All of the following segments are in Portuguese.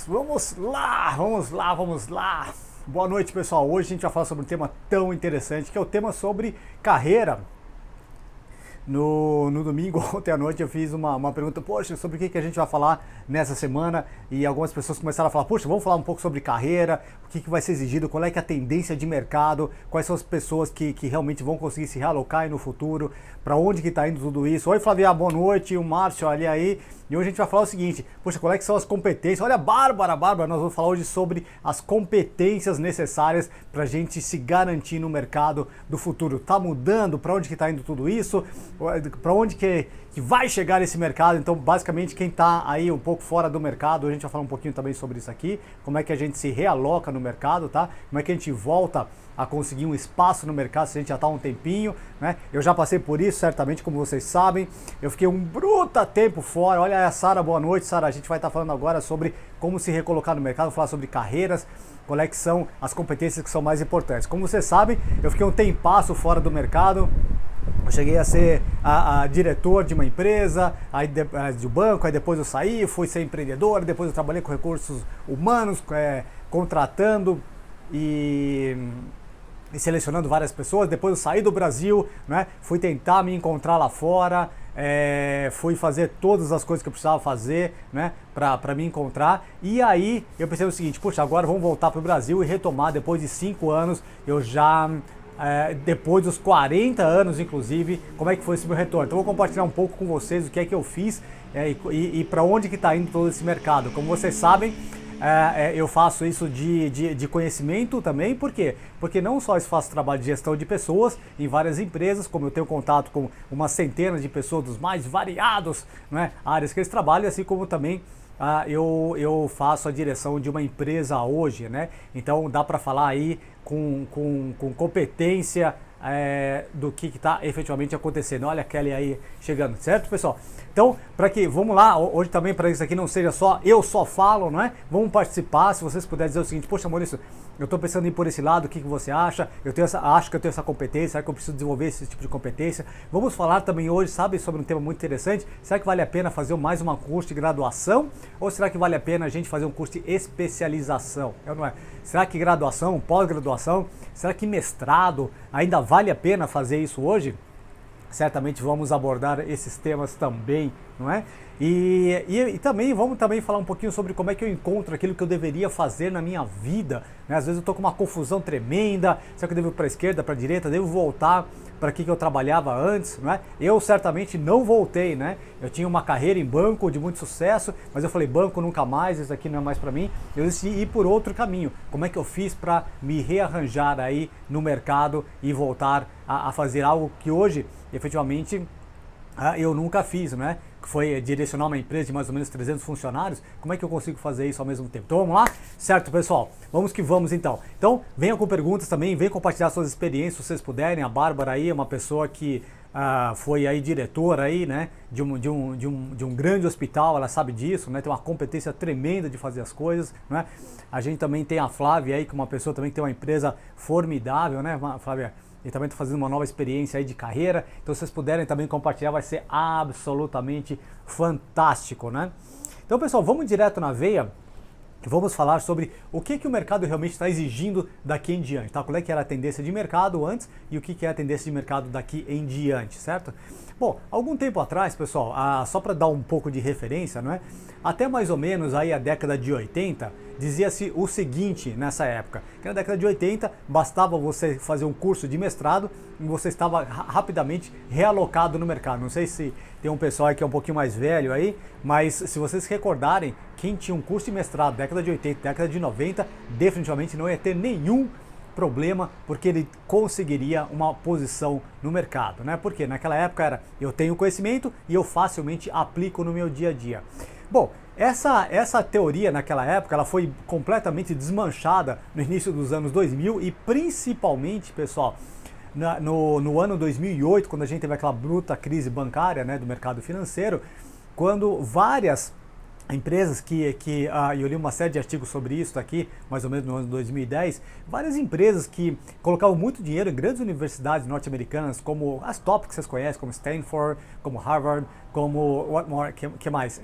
Vamos lá. Boa noite, pessoal. Hoje a gente vai falar sobre um tema tão interessante, que é o tema sobre carreira. No domingo, ontem à noite, eu fiz uma pergunta, poxa, sobre o que a gente vai falar nessa semana, e algumas pessoas começaram a falar, poxa, vamos falar um pouco sobre carreira, o que vai ser exigido, qual é que é a tendência de mercado, quais são as pessoas que realmente vão conseguir se realocar aí no futuro, para onde que está indo tudo isso. Oi, Flávia, boa noite, o Márcio ali aí, e hoje a gente vai falar o seguinte, poxa, qual é que são as competências? Olha, Bárbara, nós vamos falar hoje sobre as competências necessárias para a gente se garantir no mercado do futuro. Tá mudando? Para onde que está indo tudo isso? Para onde que vai chegar esse mercado? Então, basicamente, quem está aí um pouco fora do mercado, a gente vai falar um pouquinho também sobre isso aqui, como é que a gente se realoca no mercado, tá? Como é que a gente volta a conseguir um espaço no mercado se a gente já está há um tempinho, né? Eu já passei por isso, certamente, como vocês sabem. Eu fiquei um bruta tempo fora. Olha a Sara, boa noite, Sara. A gente vai estar falando agora sobre como se recolocar no mercado, falar sobre carreiras, qual é que são as competências que são mais importantes. Como vocês sabem, eu fiquei um tempasso fora do mercado. Eu cheguei a ser a diretor de uma empresa, aí de um banco, aí depois eu saí, fui ser empreendedor, depois eu trabalhei com recursos humanos, contratando e selecionando várias pessoas. Depois eu saí do Brasil, né? Fui tentar me encontrar lá fora, fui fazer todas as coisas que eu precisava fazer, né? Para me encontrar. E aí eu pensei o seguinte, puxa, agora vamos voltar para o Brasil e retomar depois de 5 anos. Eu já... depois dos 40 anos, inclusive, como é que foi esse meu retorno. Então, vou compartilhar um pouco com vocês o que é que eu fiz e para onde que está indo todo esse mercado. Como vocês sabem, eu faço isso de conhecimento também. Por quê? Porque não só eu faço trabalho de gestão de pessoas em várias empresas, como eu tenho contato com uma centena de pessoas dos mais variados, né, áreas que eles trabalham, assim como também eu faço a direção de uma empresa hoje, né? Então dá para falar aí com competência do que está efetivamente acontecendo. Olha a Kelly aí chegando, certo, pessoal? Então, vamos lá, hoje também para isso aqui não seja só eu só falo, não é? Vamos participar. Se vocês puderem dizer o seguinte, poxa, Maurício, eu estou pensando em ir por esse lado, o que você acha? Acho que eu tenho essa competência, será que eu preciso desenvolver esse tipo de competência? Vamos falar também hoje, sabe, sobre um tema muito interessante. Será que vale a pena fazer mais uma curso de graduação? Ou será que vale a pena a gente fazer um curso de especialização? Não é? Será que graduação, pós-graduação, será que mestrado, ainda vale a pena fazer isso hoje? Certamente vamos abordar esses temas também, não é? E também vamos falar um pouquinho sobre como é que eu encontro aquilo que eu deveria fazer na minha vida, né? Às vezes eu estou com uma confusão tremenda, será que eu devo ir para a esquerda, para a direita, devo voltar para que eu trabalhava antes, não é? Eu certamente não voltei, né? Eu tinha uma carreira em banco de muito sucesso, mas eu falei, banco nunca mais, isso aqui não é mais para mim. Eu decidi ir por outro caminho. Como é que eu fiz para me rearranjar aí no mercado e voltar a fazer algo que hoje, efetivamente, eu nunca fiz, né? Que foi direcionar uma empresa de mais ou menos 300 funcionários. Como é que eu consigo fazer isso ao mesmo tempo? Então vamos lá? Certo, pessoal? Vamos que vamos então. Então venham com perguntas também, venham compartilhar suas experiências se vocês puderem. A Bárbara aí é uma pessoa que foi aí diretora aí, né, de um grande hospital, ela sabe disso, né? Tem uma competência tremenda de fazer as coisas, né? A gente também tem a Flávia aí, que é uma pessoa também que tem uma empresa formidável, né, Flávia? E também estou fazendo uma nova experiência aí de carreira. Então, se vocês puderem também compartilhar, vai ser absolutamente fantástico, né? Então, pessoal, vamos direto na veia. Vamos falar sobre o que o mercado realmente está exigindo daqui em diante, tá? Qual é que era a tendência de mercado antes e o que é a tendência de mercado daqui em diante, certo? Bom, algum tempo atrás, pessoal, só para dar um pouco de referência, não é? Até mais ou menos aí a década de 80, dizia-se o seguinte nessa época, que na década de 80 bastava você fazer um curso de mestrado e você estava rapidamente realocado no mercado. Não sei se tem um pessoal aí que é um pouquinho mais velho aí, mas se vocês se recordarem, quem tinha um curso de mestrado década de 80, década de 90, definitivamente não ia ter nenhum problema, porque ele conseguiria uma posição no mercado, né? Porque naquela época era, eu tenho conhecimento e eu facilmente aplico no meu dia a dia. Bom, essa teoria naquela época, ela foi completamente desmanchada no início dos anos 2000 e principalmente, pessoal, no ano 2008, quando a gente teve aquela bruta crise bancária, né, do mercado financeiro, quando várias empresas eu li uma série de artigos sobre isso aqui, mais ou menos no ano de 2010, várias empresas que colocavam muito dinheiro em grandes universidades norte-americanas, como as top que vocês conhecem, como Stanford, como Harvard, como, what more, que mais?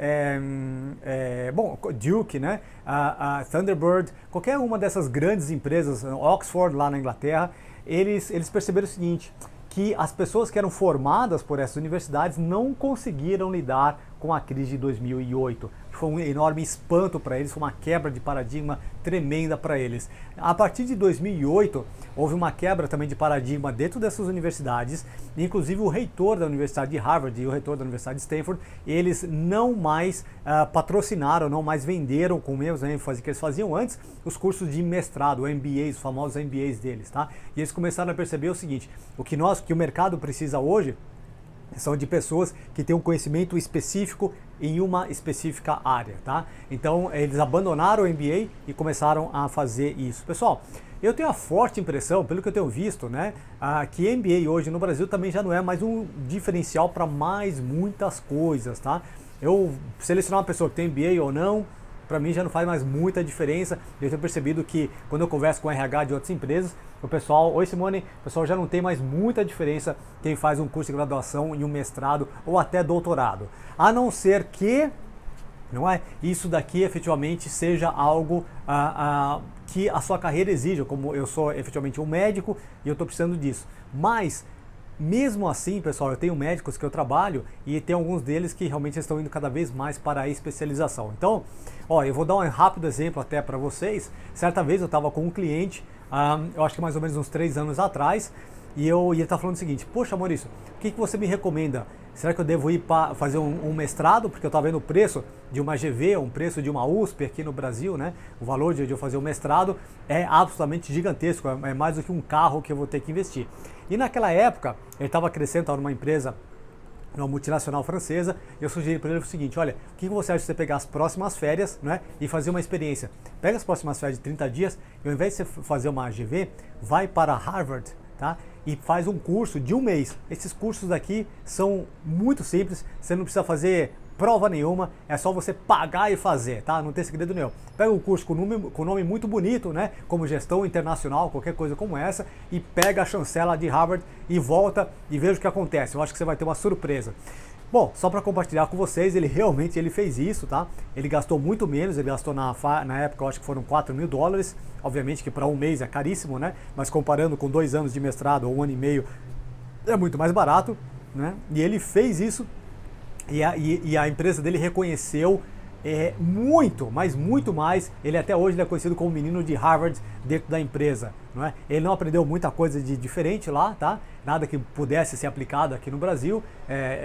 Bom, Duke, né? A Thunderbird, qualquer uma dessas grandes empresas, Oxford lá na Inglaterra, eles perceberam o seguinte, que as pessoas que eram formadas por essas universidades não conseguiram lidar com a crise de 2008. Foi um enorme espanto para eles, foi uma quebra de paradigma tremenda para eles. A partir de 2008, houve uma quebra também de paradigma dentro dessas universidades, inclusive o reitor da Universidade de Harvard e o reitor da Universidade de Stanford, eles não mais patrocinaram, não mais venderam com o mesmo ênfase que eles faziam antes, os cursos de mestrado, o MBA, os famosos MBAs deles, tá? E eles começaram a perceber o seguinte, o que o mercado precisa hoje são de pessoas que têm um conhecimento específico em uma específica área, tá? Então, eles abandonaram o MBA e começaram a fazer isso. Pessoal, eu tenho a forte impressão, pelo que eu tenho visto, né, que MBA hoje no Brasil também já não é mais um diferencial para mais muitas coisas, tá? Eu selecionar uma pessoa que tem MBA ou não, para mim já não faz mais muita diferença. Eu tenho percebido que quando eu converso com o RH de outras empresas, o pessoal, oi Simone, o pessoal já não tem mais muita diferença quem faz um curso de graduação e um mestrado ou até doutorado. A não ser que, não é, isso daqui efetivamente seja algo que a sua carreira exija, como eu sou efetivamente um médico e eu estou precisando disso. Mas mesmo assim, pessoal, eu tenho médicos que eu trabalho e tem alguns deles que realmente estão indo cada vez mais para a especialização. Então, eu vou dar um rápido exemplo até para vocês. Certa vez eu estava com um cliente, eu acho que mais ou menos uns 3 anos atrás, e ele estava falando o seguinte, poxa Maurício, o que você me recomenda? Será que eu devo ir para fazer um mestrado? Porque eu estava vendo o preço de uma GV, um preço de uma USP aqui no Brasil, né? O valor de eu fazer um mestrado é absolutamente gigantesco, é mais do que um carro que eu vou ter que investir. E naquela época, ele estava crescendo, estava numa empresa, uma multinacional francesa, e eu sugeri para ele o seguinte, olha, o que você acha de você pegar as próximas férias, né, e fazer uma experiência? Pega as próximas férias de 30 dias, e ao invés de você fazer uma GV, vai para Harvard, tá? E faz um curso de um mês. Esses cursos aqui são muito simples, você não precisa fazer prova nenhuma, é só você pagar e fazer, tá? Não tem segredo nenhum. Pega um curso com nome muito bonito, né? Como gestão internacional, qualquer coisa como essa, e pega a chancela de Harvard e volta e veja o que acontece. Eu acho que você vai ter uma surpresa. Bom, só para compartilhar com vocês, ele realmente fez isso, tá? Ele gastou muito menos, ele gastou na época, eu acho que foram $4.000, obviamente que para um mês é caríssimo, né? Mas comparando com 2 anos de mestrado ou 1 ano e meio, é muito mais barato, né? E ele fez isso e a empresa dele reconheceu muito, mas muito mais. Ele até hoje é conhecido como o menino de Harvard dentro da empresa, não é? Ele não aprendeu muita coisa de diferente lá, tá? Nada que pudesse ser aplicado aqui no Brasil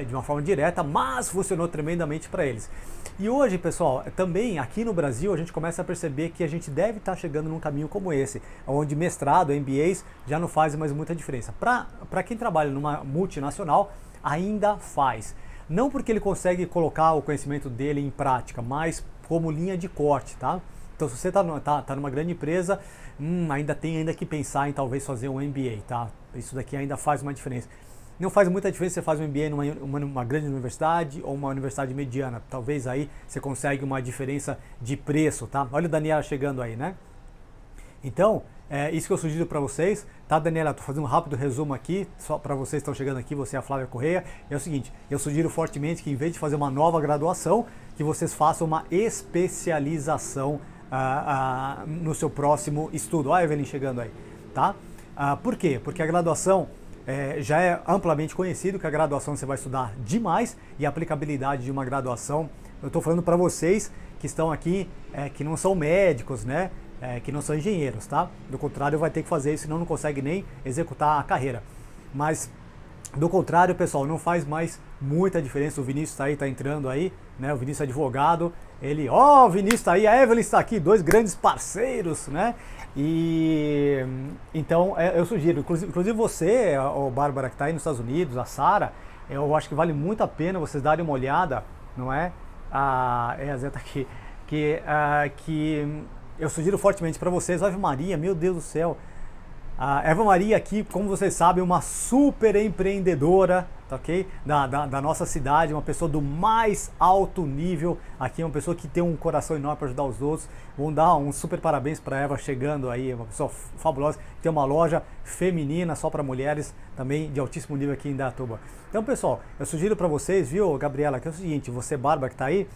de uma forma direta, mas funcionou tremendamente para eles. E hoje, pessoal, também aqui no Brasil a gente começa a perceber que a gente deve estar chegando num caminho como esse, onde mestrado, MBAs já não fazem mais muita diferença. Para quem trabalha numa multinacional, ainda faz. Não porque ele consegue colocar o conhecimento dele em prática, mas como linha de corte, tá? Então, se você está numa grande empresa, ainda tem que pensar em talvez fazer um MBA, tá? Isso daqui ainda faz uma diferença. Não faz muita diferença se você faz um MBA numa grande universidade ou uma universidade mediana. Talvez aí você consegue uma diferença de preço, tá? Olha o Daniela chegando aí, né? Então, isso que eu sugiro para vocês, tá, Daniela? Estou fazendo um rápido resumo aqui, só para vocês que estão chegando aqui, você e a Flávia Correia. É o seguinte, eu sugiro fortemente que em vez de fazer uma nova graduação, que vocês façam uma especialização no seu próximo estudo. Olha a Evelyn chegando aí, tá? Por quê? Porque a graduação já é amplamente conhecido que a graduação você vai estudar demais e a aplicabilidade de uma graduação, eu estou falando para vocês que estão aqui, que não são médicos, né? Que não são engenheiros, tá? Do contrário, vai ter que fazer isso, senão não consegue nem executar a carreira. Mas, do contrário, pessoal, não faz mais muita diferença. O Vinícius está aí, está entrando aí, né? O Vinícius é advogado, o Vinícius está aí, a Evelyn está aqui, 2 grandes parceiros, né? E então, eu sugiro, inclusive você, o Bárbara, que está aí nos Estados Unidos, a Sara, eu acho que vale muito a pena vocês darem uma olhada, não é? A Zé tá aqui, que eu sugiro fortemente para vocês, Ave Maria, meu Deus do céu. A Eva Maria aqui, como vocês sabem, uma super empreendedora, tá ok? Da nossa cidade, uma pessoa do mais alto nível aqui, uma pessoa que tem um coração enorme para ajudar os outros. Vamos dar um super parabéns para a Eva chegando aí, uma pessoa fabulosa, tem uma loja feminina só para mulheres, também de altíssimo nível aqui em Indaiatuba. Então, pessoal, eu sugiro para vocês, viu, Gabriela, que é o seguinte, você, Bárbara, que está aí,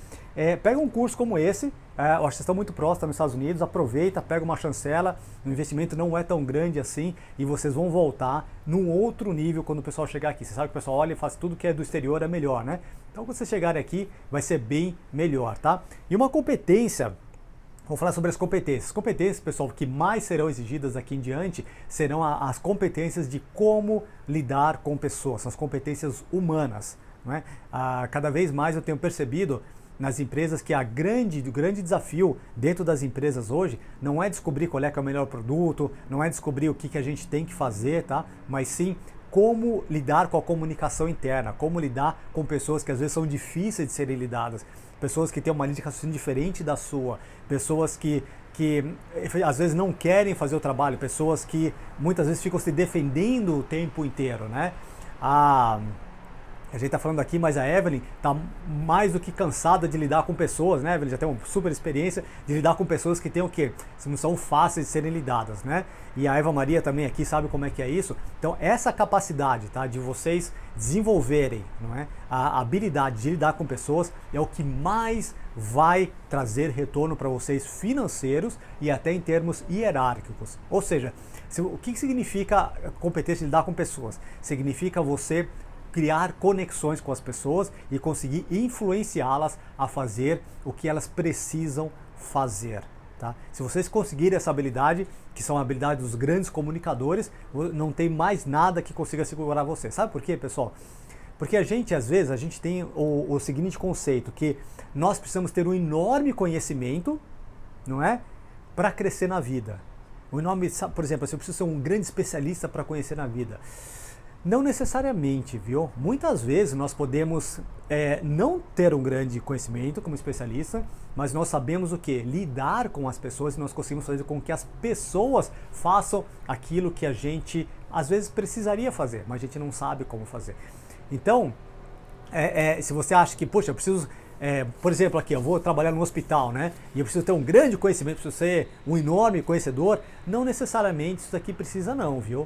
pega um curso como esse, eu acho que vocês estão muito próximos, nos Estados Unidos, aproveita, pega uma chancela, o investimento não é tão grande assim e vocês vão voltar num outro nível quando o pessoal chegar aqui. Você sabe que o pessoal olha e faz tudo que é do exterior é melhor, né? Então, quando vocês chegarem aqui, vai ser bem melhor, tá? E uma competência... Vou falar sobre as competências. As competências, pessoal, que mais serão exigidas daqui em diante serão as competências de como lidar com pessoas, são as competências humanas. Não é? Cada vez mais eu tenho percebido nas empresas que o grande desafio dentro das empresas hoje não é descobrir qual é que é o melhor produto, não é descobrir o que a gente tem que fazer, tá? Mas sim como lidar com a comunicação interna, como lidar com pessoas que às vezes são difíceis de serem lidadas, pessoas que têm uma linha de raciocínio diferente da sua, pessoas que às vezes não querem fazer o trabalho, pessoas que muitas vezes ficam se defendendo o tempo inteiro, né? A gente está falando aqui, mas a Evelyn está mais do que cansada de lidar com pessoas, né? A Evelyn já tem uma super experiência de lidar com pessoas que têm o quê? Não são fáceis de serem lidadas, né? E a Eva Maria também aqui sabe como é que é isso. Então, essa capacidade, tá, de vocês desenvolverem, não é? A habilidade de lidar com pessoas é o que mais vai trazer retorno para vocês financeiros e até em termos hierárquicos. Ou seja, o que significa competência de lidar com pessoas? Significa você criar conexões com as pessoas e conseguir influenciá-las a fazer o que elas precisam fazer. Tá? Se vocês conseguirem essa habilidade, que são a habilidade dos grandes comunicadores, não tem mais nada que consiga segurar você. Sabe por quê, pessoal? Porque às vezes, a gente tem o seguinte conceito, que nós precisamos ter um enorme conhecimento, não é? Para crescer na vida. Por exemplo, eu preciso ser um grande especialista para conhecer na vida. Não necessariamente, viu? Muitas vezes nós podemos não ter um grande conhecimento como especialista, mas nós sabemos o que? Lidar com as pessoas e nós conseguimos fazer com que as pessoas façam aquilo que a gente às vezes precisaria fazer, mas a gente não sabe como fazer. Então, se você acha que, poxa, eu preciso... por exemplo, aqui, eu vou trabalhar no hospital, né? E eu preciso ter um grande conhecimento, preciso ser um enorme conhecedor. Não necessariamente isso daqui precisa não, viu?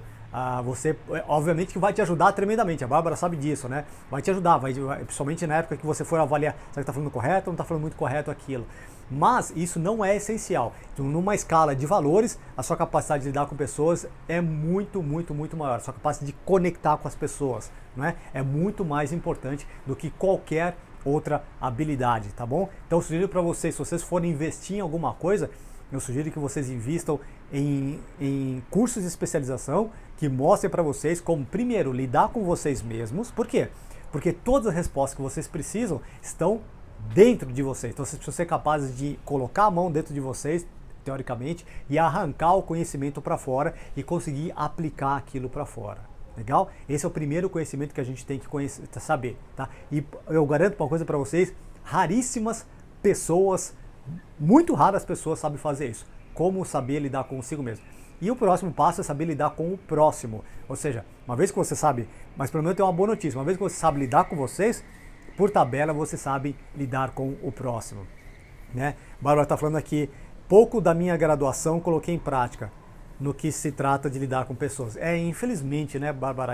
Você, obviamente, que vai te ajudar tremendamente. A Bárbara sabe disso, né? Vai te ajudar, principalmente na época que você for avaliar se você está falando correto ou não está falando muito correto aquilo. Mas isso não é essencial. Então, numa escala de valores, a sua capacidade de lidar com pessoas é muito, muito, muito maior. A sua capacidade de conectar com as pessoas, né? É muito mais importante do que qualquer outra habilidade, tá bom? Então eu sugiro para vocês, se vocês forem investir em alguma coisa, eu sugiro que vocês invistam em cursos de especialização que mostrem para vocês como, primeiro, lidar com vocês mesmos. Por quê? Porque todas as respostas que vocês precisam estão dentro de vocês. Então vocês precisam ser capazes de colocar a mão dentro de vocês, teoricamente, e arrancar o conhecimento para fora e conseguir aplicar aquilo para fora. Legal? Esse é o primeiro conhecimento que a gente tem que saber, tá? E eu garanto uma coisa para vocês, raríssimas pessoas, muito raras pessoas sabem fazer isso. Como saber lidar consigo mesmo. E o próximo passo é saber lidar com o próximo. Ou seja, uma vez que você sabe, mas pelo menos tem uma boa notícia, uma vez que você sabe lidar com vocês, por tabela você sabe lidar com o próximo. Né? Bárbara está falando aqui, pouco da minha graduação coloquei em prática no que se trata de lidar com pessoas. Infelizmente, né, Bárbara,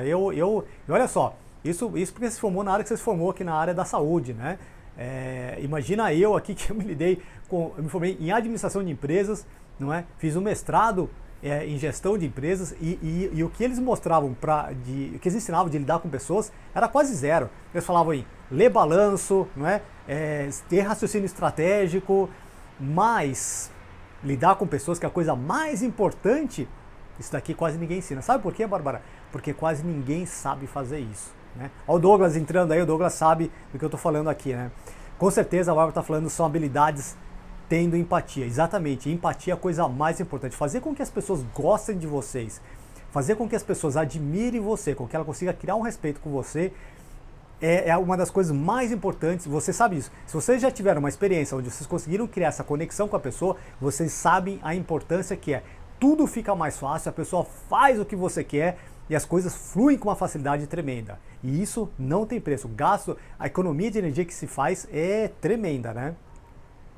olha só, isso porque você se formou na área que você se formou aqui na área da saúde, né? Imagina eu aqui que eu me formei em administração de empresas, não é? Fiz um mestrado em gestão de empresas e o que eles mostravam, o que eles ensinavam de lidar com pessoas era quase zero. Eles falavam em ler balanço, não é? Ter raciocínio estratégico, mas lidar com pessoas, que é a coisa mais importante, isso daqui quase ninguém ensina. Sabe por quê, Bárbara? Porque quase ninguém sabe fazer isso. Né? Olha o Douglas entrando aí, o Douglas sabe do que eu estou falando aqui. Né? Com certeza a Bárbara está falando são habilidades tendo empatia. Exatamente, empatia é a coisa mais importante. Fazer com que as pessoas gostem de vocês, fazer com que as pessoas admirem você, com que ela consiga criar um respeito com você, é uma das coisas mais importantes, você sabe isso. Se vocês já tiveram uma experiência onde vocês conseguiram criar essa conexão com a pessoa, vocês sabem a importância que é. Tudo fica mais fácil, a pessoa faz o que você quer e as coisas fluem com uma facilidade tremenda. E isso não tem preço. O gasto, a economia de energia que se faz é tremenda, né?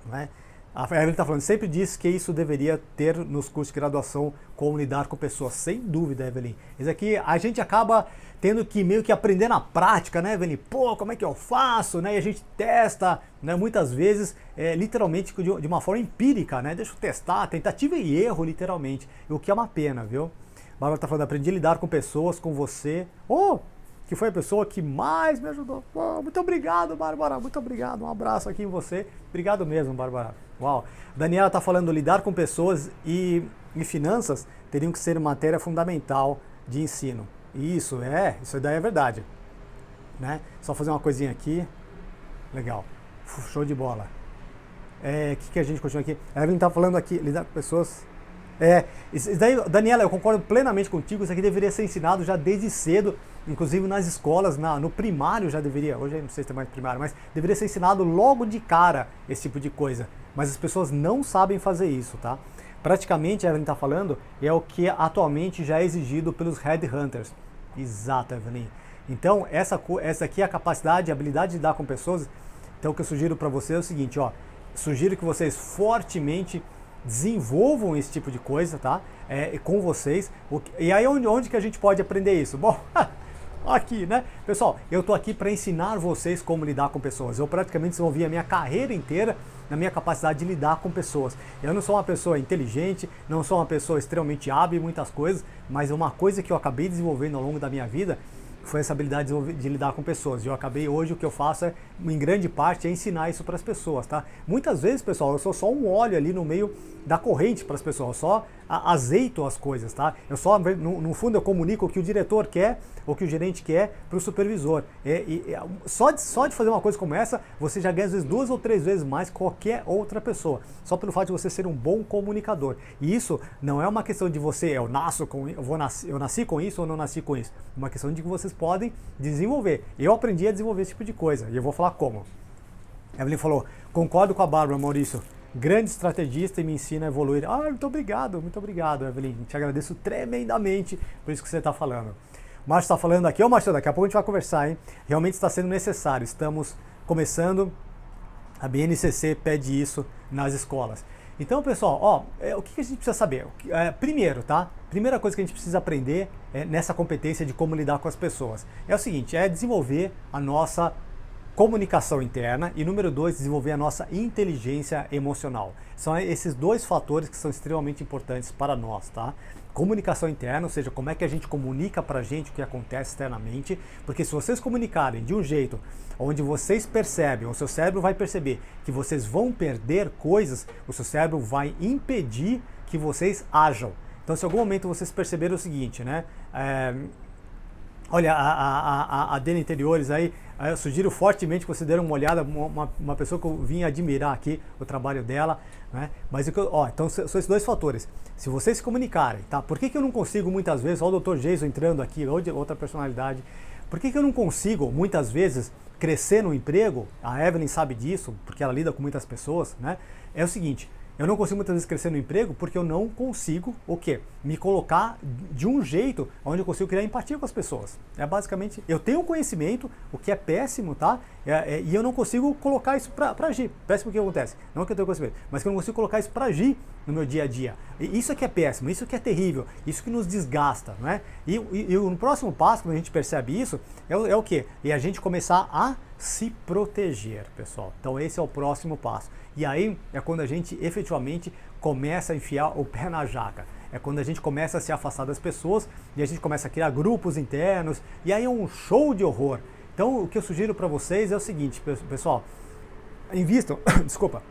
Não é? A Evelyn está falando, sempre disse que isso deveria ter nos cursos de graduação como lidar com pessoas. Sem dúvida, Evelyn. Isso aqui a gente acaba tendo que meio que aprender na prática, né, Evelyn? Pô, como é que eu faço? Né? E a gente testa, né, muitas vezes, literalmente de uma forma empírica, né? Deixa eu testar, tentativa e erro, literalmente. O que é uma pena, viu? A Bárbara está falando, aprendi a lidar com pessoas, com você. Oh, que foi a pessoa que mais me ajudou. Oh, muito obrigado, Bárbara, muito obrigado. Um abraço aqui em você. Obrigado mesmo, Bárbara. Uau. Daniela está falando, lidar com pessoas e finanças teriam que ser matéria fundamental de ensino. Isso daí é verdade. Né? Só fazer uma coisinha aqui. Legal. Show de bola. O que a gente continua aqui? A Evelyn está falando aqui, lidar com pessoas... Isso daí, Daniela, eu concordo plenamente contigo, isso aqui deveria ser ensinado já desde cedo, inclusive nas escolas, no primário já deveria, hoje eu não sei se tem mais primário, mas deveria ser ensinado logo de cara esse tipo de coisa, mas as pessoas não sabem fazer isso, tá? Praticamente, a Evelyn está falando, é o que atualmente já é exigido pelos headhunters. Exato, Evelyn. Então, essa aqui é a capacidade, a habilidade de lidar com pessoas. Então, o que eu sugiro para você é o seguinte, ó, sugiro que vocês fortemente desenvolvam esse tipo de coisa, tá? Com vocês. E aí onde que a gente pode aprender isso? Bom, aqui, né? Pessoal, eu tô aqui para ensinar vocês como lidar com pessoas. Eu praticamente desenvolvi a minha carreira inteira na minha capacidade de lidar com pessoas. Eu não sou uma pessoa inteligente, não sou uma pessoa extremamente hábil em muitas coisas, mas uma coisa que eu acabei desenvolvendo ao longo da minha vida foi essa habilidade de lidar com pessoas. E eu acabei hoje, o que eu faço em grande parte, é ensinar isso para as pessoas, tá? Muitas vezes, pessoal, eu sou só um óleo ali no meio da corrente para as pessoas, eu só azeito as coisas, tá? Eu só, no fundo, eu comunico o que o diretor quer, o que o gerente quer para o supervisor. Só de fazer uma coisa como essa, você já ganha às vezes 2 ou 3 vezes mais que qualquer outra pessoa, só pelo fato de você ser um bom comunicador. E isso não é uma questão de você, eu nasci com isso ou não nasci com isso. É uma questão de que vocês podem desenvolver. Eu aprendi a desenvolver esse tipo de coisa, e eu vou falar como. Evelyn falou, concordo com a Bárbara, Maurício. Grande estrategista e me ensina a evoluir. Muito obrigado, Evelyn. Te agradeço tremendamente por isso que você está falando. O Márcio está falando aqui. Márcio, daqui a pouco a gente vai conversar, hein? Realmente está sendo necessário. Estamos começando, a BNCC pede isso nas escolas. Então, pessoal, o que a gente precisa saber? Primeiro, tá? Primeira coisa que a gente precisa aprender nessa competência de como lidar com as pessoas é o seguinte, é desenvolver a nossa comunicação interna e, número 2, desenvolver a nossa inteligência emocional. São esses 2 fatores que são extremamente importantes para nós, tá? Comunicação interna, ou seja, como é que a gente comunica pra gente o que acontece externamente, porque se vocês comunicarem de um jeito onde vocês percebem, o seu cérebro vai perceber que vocês vão perder coisas, o seu cérebro vai impedir que vocês ajam. Então, se em algum momento vocês perceberam o seguinte, né? Olha, a Dena Interiores aí, eu sugiro fortemente que você dê uma olhada, uma pessoa que eu vim admirar aqui o trabalho dela, né? Mas então são esses 2 fatores. Se vocês se comunicarem, tá? Por que eu não consigo muitas vezes, olha o Dr. Jason entrando aqui, outra personalidade, por que eu não consigo muitas vezes crescer no emprego? A Evelyn sabe disso, porque ela lida com muitas pessoas, né? É o seguinte, eu não consigo muitas vezes crescer no emprego porque eu não consigo, o quê? Me colocar de um jeito onde eu consigo criar empatia com as pessoas. É basicamente, eu tenho conhecimento, o que é péssimo, tá? E eu não consigo colocar isso para agir. Péssimo o que acontece. Não que eu tenho conhecimento, mas que eu não consigo colocar isso para agir no meu dia a dia. E isso é que é péssimo, isso que é terrível, isso que nos desgasta, não é? E no próximo passo, quando a gente percebe isso, é o quê? É a gente começar a se proteger, pessoal. Então esse é o próximo passo. E aí é quando a gente efetivamente começa a enfiar o pé na jaca. É quando a gente começa a se afastar das pessoas e a gente começa a criar grupos internos e aí é um show de horror. Então o que eu sugiro para vocês é o seguinte, pessoal, invistam, desculpa,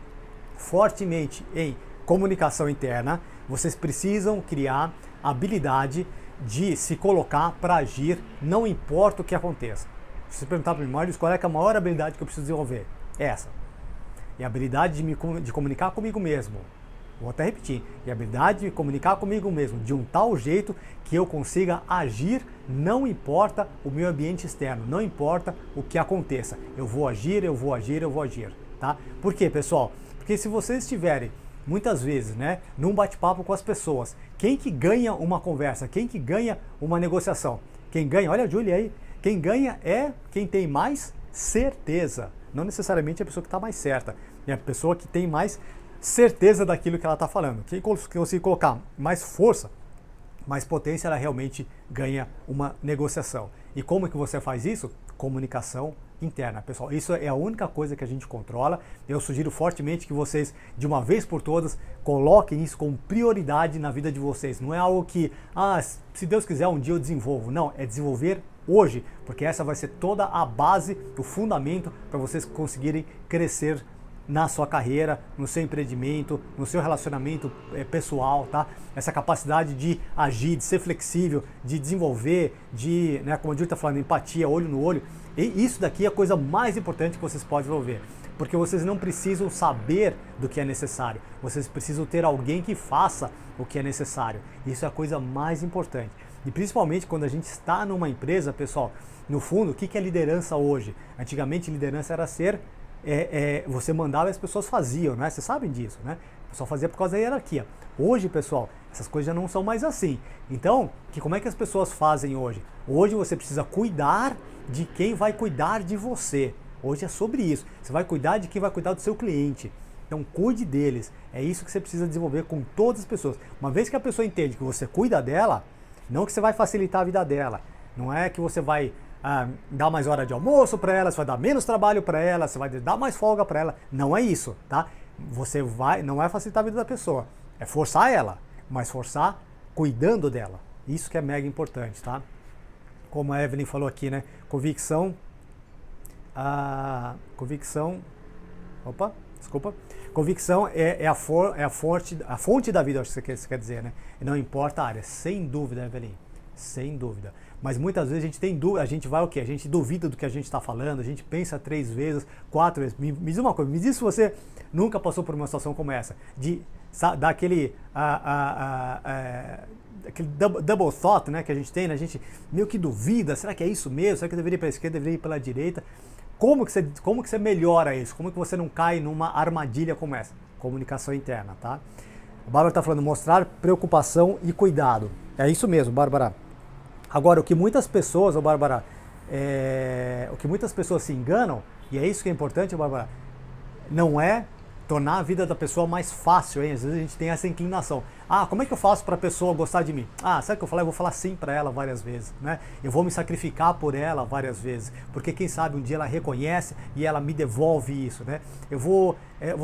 fortemente em comunicação interna. Vocês precisam criar a habilidade de se colocar para agir, não importa o que aconteça. Se você perguntar para mim, Mário, qual é a maior habilidade que eu preciso desenvolver? Essa. É a habilidade de comunicar comigo mesmo. Vou até repetir. É a habilidade de comunicar comigo mesmo de um tal jeito que eu consiga agir, não importa o meu ambiente externo, não importa o que aconteça. Eu vou agir, tá? Por quê, pessoal? Porque se vocês estiverem muitas vezes, né, num bate-papo com as pessoas, quem que ganha uma conversa, quem que ganha uma negociação? Quem ganha, olha a Julie aí, quem ganha é quem tem mais certeza, não necessariamente a pessoa que está mais certa, é a pessoa que tem mais certeza daquilo que ela está falando. Quem conseguir colocar mais força, mais potência, ela realmente ganha uma negociação. E como que você faz isso? Comunicação interna, pessoal. Isso é a única coisa que a gente controla. Eu sugiro fortemente que vocês, de uma vez por todas, coloquem isso como prioridade na vida de vocês. Não é algo que, se Deus quiser, um dia eu desenvolvo. Não, é desenvolver hoje, porque essa vai ser toda a base, o fundamento para vocês conseguirem crescer na sua carreira, no seu empreendimento, no seu relacionamento pessoal, tá? Essa capacidade de agir, de ser flexível, de desenvolver, de, né, como a Júlia está falando, empatia, olho no olho. E isso daqui é a coisa mais importante que vocês podem desenvolver, porque vocês não precisam saber do que é necessário, vocês precisam ter alguém que faça o que é necessário. Isso é a coisa mais importante. E principalmente quando a gente está numa empresa, pessoal, no fundo, o que é liderança hoje? Antigamente, liderança era ser você mandava e as pessoas faziam, né? Vocês sabem disso, né? O pessoal fazia por causa da hierarquia. Hoje, pessoal, essas coisas já não são mais assim. Então, como é que as pessoas fazem hoje? Hoje você precisa cuidar de quem vai cuidar de você. Hoje é sobre isso. Você vai cuidar de quem vai cuidar do seu cliente. Então, cuide deles. É isso que você precisa desenvolver com todas as pessoas. Uma vez que a pessoa entende que você cuida dela, não que você vai facilitar a vida dela. Não é que você vai dar mais hora de almoço para ela, você vai dar menos trabalho para ela, você vai dar mais folga para ela. Não é isso, tá? Não é facilitar a vida da pessoa, é forçar ela, mas forçar cuidando dela. Isso que é mega importante, tá? Como a Evelyn falou aqui, né? Convicção, convicção é a fonte da vida, acho que você quer dizer, né? Não importa a área, sem dúvida, Evelyn, sem dúvida. Mas muitas vezes a gente tem dúvida, a gente vai o quê? A gente duvida do que a gente está falando, a gente pensa 3 vezes, 4 vezes. Me diz uma coisa, me diz se você nunca passou por uma situação como essa, de dar aquele double thought, né, que a gente tem, né? A gente meio que duvida, será que é isso mesmo? Será que eu deveria ir para a esquerda, deveria ir pela direita? Como que você melhora isso? Como que você não cai numa armadilha como essa? Comunicação interna, tá? A Bárbara está falando, mostrar preocupação e cuidado. É isso mesmo, Bárbara. Agora, o que muitas pessoas, Bárbara, o que muitas pessoas se enganam, e é isso que é importante, Bárbara, não é tornar a vida da pessoa mais fácil, hein? Às vezes a gente tem essa inclinação. Como é que eu faço para a pessoa gostar de mim? Sabe o que eu falar? Eu vou falar sim para ela várias vezes, né? Eu vou me sacrificar por ela várias vezes, porque quem sabe um dia ela reconhece e ela me devolve isso, né? Eu vou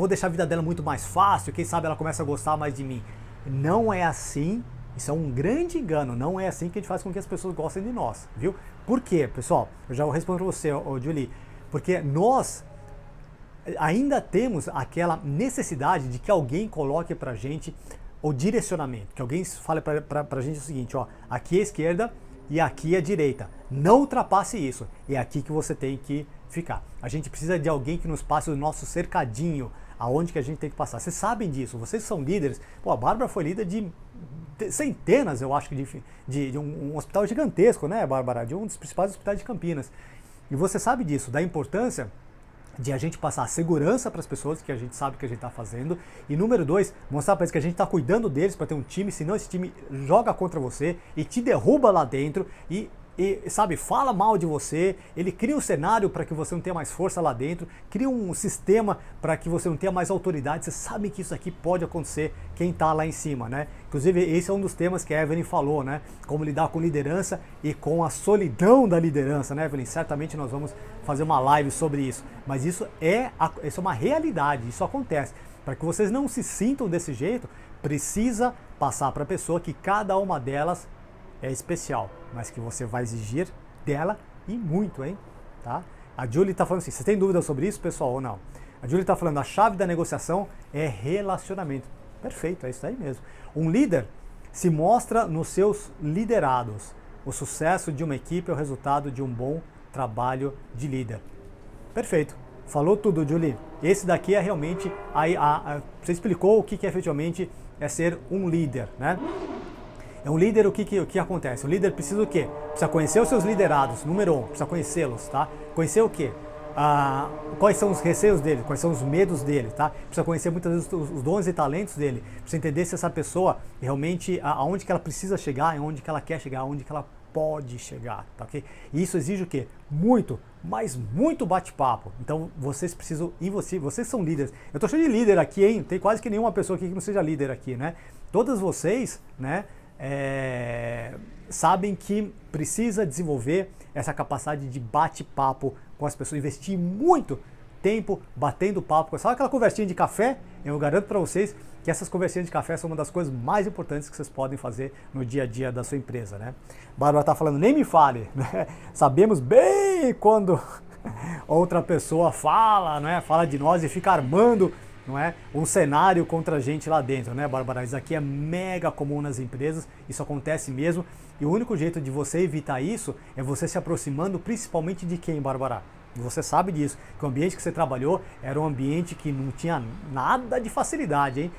deixar a vida dela muito mais fácil, quem sabe ela começa a gostar mais de mim. Não é assim. Isso é um grande engano, não é assim que a gente faz com que as pessoas gostem de nós, viu? Por quê, pessoal? Eu já vou responder para você, Julie. Porque nós ainda temos aquela necessidade de que alguém coloque pra gente o direcionamento, que alguém fale pra gente o seguinte, ó, aqui é a esquerda e aqui é a direita. Não ultrapasse isso, é aqui que você tem que ficar. A gente precisa de alguém que nos passe o nosso cercadinho, aonde que a gente tem que passar. Vocês sabem disso, vocês são líderes. Pô, a Bárbara foi líder de centenas, eu acho, de um hospital gigantesco, né, Bárbara? De um dos principais hospitais de Campinas. E você sabe disso, da importância de a gente passar segurança para as pessoas, que a gente sabe que a gente está fazendo. E número 2, mostrar para eles que a gente está cuidando deles para ter um time, senão esse time joga contra você e te derruba lá dentro e sabe, fala mal de você, ele cria um cenário para que você não tenha mais força lá dentro, cria um sistema para que você não tenha mais autoridade. Você sabe que isso aqui pode acontecer quem está lá em cima, né? Inclusive, esse é um dos temas que a Evelyn falou, né? Como lidar com liderança e com a solidão da liderança, né, Evelyn? Certamente nós vamos fazer uma live sobre isso, mas isso é uma realidade, isso acontece. Para que vocês não se sintam desse jeito, precisa passar para a pessoa que cada uma delas é especial, mas que você vai exigir dela e muito, hein? Tá? A Julie está falando assim, você tem dúvida sobre isso, pessoal, ou não? A Julie está falando, a chave da negociação é relacionamento. Perfeito, é isso aí mesmo. Um líder se mostra nos seus liderados. O sucesso de uma equipe é o resultado de um bom trabalho de líder. Perfeito. Falou tudo, Julie. Esse daqui é realmente, você explicou o que efetivamente é ser um líder, né? É um líder, o que acontece? O líder precisa o quê? Precisa conhecer os seus liderados, número 1, precisa conhecê-los, tá? Conhecer o quê? quais são os receios dele, quais são os medos dele, tá? Precisa conhecer muitas vezes os dons e talentos dele, precisa entender se essa pessoa realmente, aonde que ela precisa chegar, aonde que ela quer chegar, aonde que ela pode chegar, tá ok? E isso exige o quê? Muito, mas muito bate-papo. Então vocês precisam, e vocês são líderes. Eu tô cheio de líder aqui, hein? Tem quase que nenhuma pessoa aqui que não seja líder aqui, né? Todas vocês, né? Sabem que precisa desenvolver essa capacidade de bate-papo com as pessoas, investir muito tempo batendo papo. Sabe aquela conversinha de café? Eu garanto para vocês que essas conversinhas de café são uma das coisas mais importantes que vocês podem fazer no dia a dia da sua empresa, né? Bárbara tá falando, nem me fale, né? Sabemos bem quando outra pessoa fala, né? Fala de nós e fica armando, não é, um cenário contra a gente lá dentro, né, Bárbara? Isso aqui é mega comum nas empresas, isso acontece mesmo, e o único jeito de você evitar isso é você se aproximando principalmente de quem, Bárbara? Você sabe disso, que o ambiente que você trabalhou era um ambiente que não tinha nada de facilidade, hein?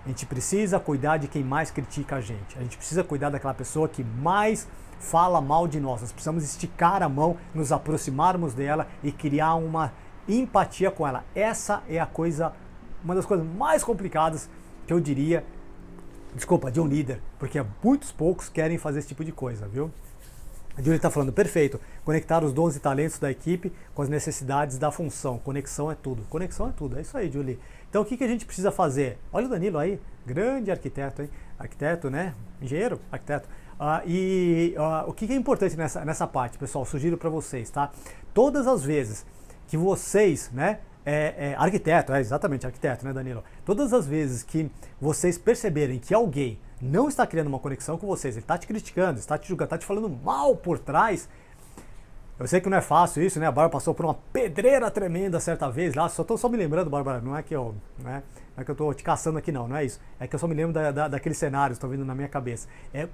A gente precisa cuidar de quem mais critica a gente precisa cuidar daquela pessoa que mais fala mal de nós precisamos esticar a mão, nos aproximarmos dela e criar uma empatia com ela. Essa é uma das coisas mais complicadas que eu diria, de um líder, porque muitos poucos querem fazer esse tipo de coisa, viu? A Julie está falando, perfeito, conectar os dons e talentos da equipe com as necessidades da função, conexão é tudo, é isso aí, Julie. Então o que a gente precisa fazer? Olha o Danilo aí, grande arquiteto, hein? Arquiteto, né? Engenheiro, arquiteto. O que é importante nessa parte, pessoal? Sugiro para vocês, tá? Todas as vezes que vocês, né, arquiteto, exatamente, arquiteto, né, Danilo? Todas as vezes que vocês perceberem que alguém não está criando uma conexão com vocês, ele está te criticando, está te julgando, está te falando mal por trás, eu sei que não é fácil isso, né? A Bárbara passou por uma pedreira tremenda certa vez lá, só me lembrando, Bárbara, não é que eu tô te caçando aqui não é isso, é que eu só me lembro daqueles cenários, estão vindo na minha cabeça.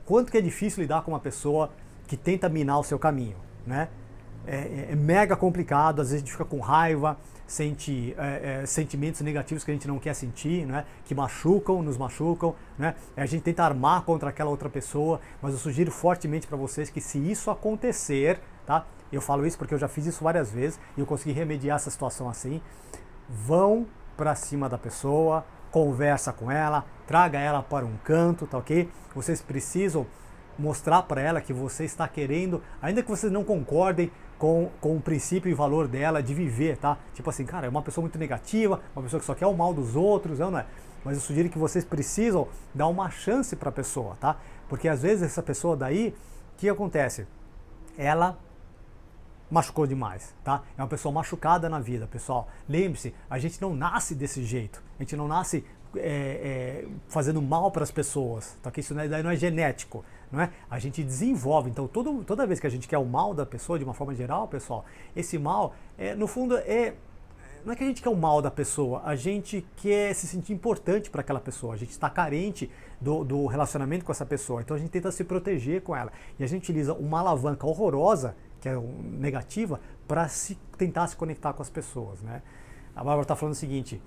Quanto que é difícil lidar com uma pessoa que tenta minar o seu caminho, né? É mega complicado, às vezes a gente fica com raiva, sente sentimentos negativos que a gente não quer sentir, né? Que nos machucam, né? A gente tenta armar contra aquela outra pessoa, mas eu sugiro fortemente para vocês que se isso acontecer, tá? Eu falo isso porque eu já fiz isso várias vezes e eu consegui remediar essa situação assim. Vão para cima da pessoa, conversa com ela, traga ela para um canto, tá ok? Vocês precisam mostrar para ela que você está querendo, ainda que vocês não concordem com o princípio e valor dela de viver, tá? Tipo assim, cara, é uma pessoa muito negativa, uma pessoa que só quer o mal dos outros, não é? Mas eu sugiro que vocês precisam dar uma chance para a pessoa, tá? Porque às vezes essa pessoa daí, o que acontece? Ela machucou demais, tá? É uma pessoa machucada na vida, pessoal. Lembre-se, a gente não nasce desse jeito, a gente não nasce fazendo mal para as pessoas, tá? Que isso daí não é genético, não é? A gente desenvolve, então toda vez que a gente quer o mal da pessoa, de uma forma geral, pessoal, esse mal, no fundo, não é que a gente quer o mal da pessoa, a gente quer se sentir importante para aquela pessoa, a gente está carente do relacionamento com essa pessoa, então a gente tenta se proteger com ela, e a gente utiliza uma alavanca horrorosa, que é negativa, para tentar se conectar com as pessoas, né? A Bárbara está falando o seguinte,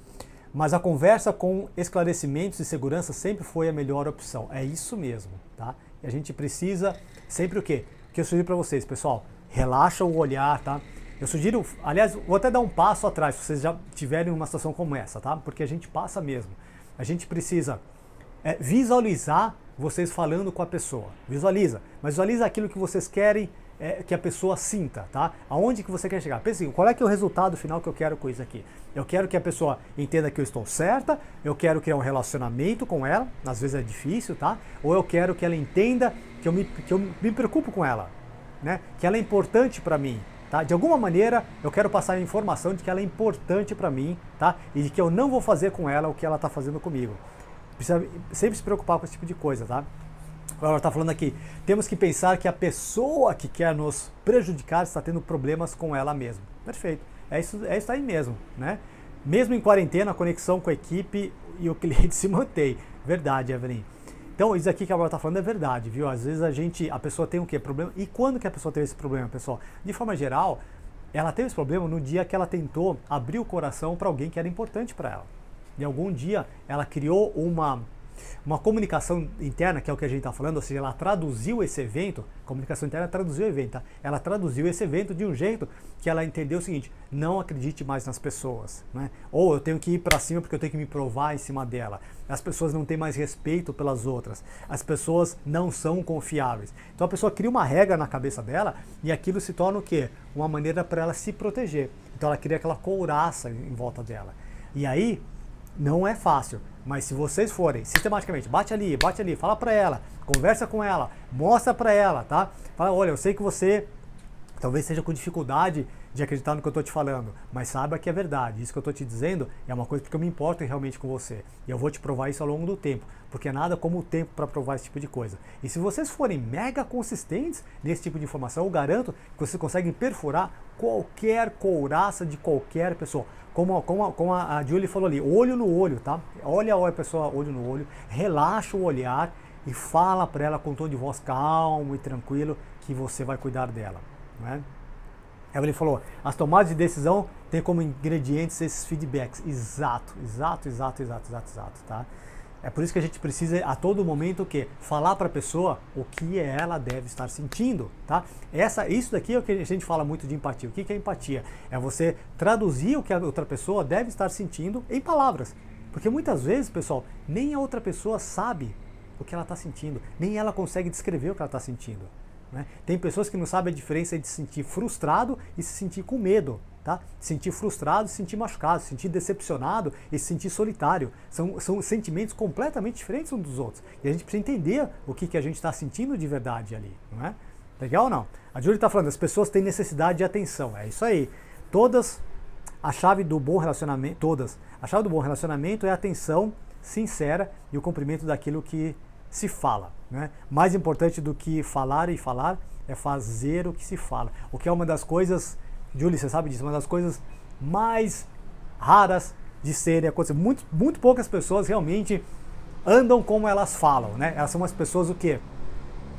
mas a conversa com esclarecimentos e segurança sempre foi a melhor opção. É isso mesmo, tá? E a gente precisa sempre o quê? O que eu sugiro para vocês, pessoal? Relaxa o olhar, tá? Eu sugiro, aliás, vou até dar um passo atrás, se vocês já tiverem uma situação como essa, tá? Porque a gente passa mesmo. A gente precisa visualizar vocês falando com a pessoa. Visualiza, mas visualiza aquilo que vocês querem que a pessoa sinta, tá? Aonde que você quer chegar? Pense assim, qual é que é o resultado final que eu quero com isso aqui? Eu quero que a pessoa entenda que eu estou certa, eu quero criar um relacionamento com ela, às vezes é difícil, tá? Ou eu quero que ela entenda que eu me preocupo com ela, né? Que ela é importante para mim, tá? De alguma maneira eu quero passar a informação de que ela é importante para mim, tá? E de que eu não vou fazer com ela o que ela está fazendo comigo. Precisa sempre se preocupar com esse tipo de coisa, tá? Ela está falando aqui, temos que pensar que a pessoa que quer nos prejudicar está tendo problemas com ela mesma. Perfeito, é isso aí mesmo, né? Mesmo em quarentena, a conexão com a equipe e o cliente se mantém. Verdade, Evelyn. Então, isso aqui que a Bárbara está falando é verdade, viu? Às vezes a pessoa tem o quê? Problema. E quando que a pessoa teve esse problema, pessoal? De forma geral, ela teve esse problema no dia que ela tentou abrir o coração para alguém que era importante para ela. E algum dia ela criou uma Uma comunicação interna, que é o que a gente está falando, ou seja, ela traduziu esse evento, comunicação interna traduziu o evento, tá? Ela traduziu esse evento de um jeito que ela entendeu o seguinte: não acredite mais nas pessoas, né? Ou eu tenho que ir para cima porque eu tenho que me provar em cima dela. As pessoas não têm mais respeito pelas outras, as pessoas não são confiáveis. Então a pessoa cria uma regra na cabeça dela e aquilo se torna o quê? Uma maneira para ela se proteger. Então ela cria aquela couraça em volta dela. E aí, não é fácil, mas se vocês forem sistematicamente, bate ali, fala pra ela, conversa com ela, mostra pra ela, tá? Fala, olha, eu sei que você talvez seja com dificuldade de acreditar no que eu tô te falando, mas saiba que é verdade, isso que eu tô te dizendo é uma coisa porque eu me importo realmente com você, e eu vou te provar isso ao longo do tempo, porque nada como o tempo para provar esse tipo de coisa. E se vocês forem mega consistentes nesse tipo de informação, eu garanto que vocês conseguem perfurar qualquer couraça de qualquer pessoa. Como a Julie falou ali, olho no olho, tá? Olha a pessoa, olho no olho, relaxa o olhar e fala para ela com um tom de voz calmo e tranquilo que você vai cuidar dela, né? Ele falou, as tomadas de decisão têm como ingredientes esses feedbacks. Exato, tá? É por isso que a gente precisa a todo momento o quê? Falar para a pessoa o que ela deve estar sentindo, tá? Isso daqui é o que a gente fala muito de empatia. O que é empatia? É você traduzir o que a outra pessoa deve estar sentindo em palavras. Porque muitas vezes, pessoal, nem a outra pessoa sabe o que ela está sentindo, nem ela consegue descrever o que ela está sentindo, né? Tem pessoas que não sabem a diferença de se sentir frustrado e se sentir com medo. Tá? Se sentir frustrado, se sentir machucado, se sentir decepcionado e se sentir solitário. São sentimentos completamente diferentes uns dos outros. E a gente precisa entender o que a gente está sentindo de verdade ali, não é? Legal ou não? A Julie está falando, as pessoas têm necessidade de atenção. É isso aí. A chave do bom relacionamento é a atenção sincera e o cumprimento daquilo que se fala, né? Mais importante do que falar é fazer o que se fala. O que é uma das coisas, Julie, você sabe disso, uma das coisas mais raras de serem acontecidas. Muito poucas pessoas realmente andam como elas falam, né? Elas são umas pessoas o quê?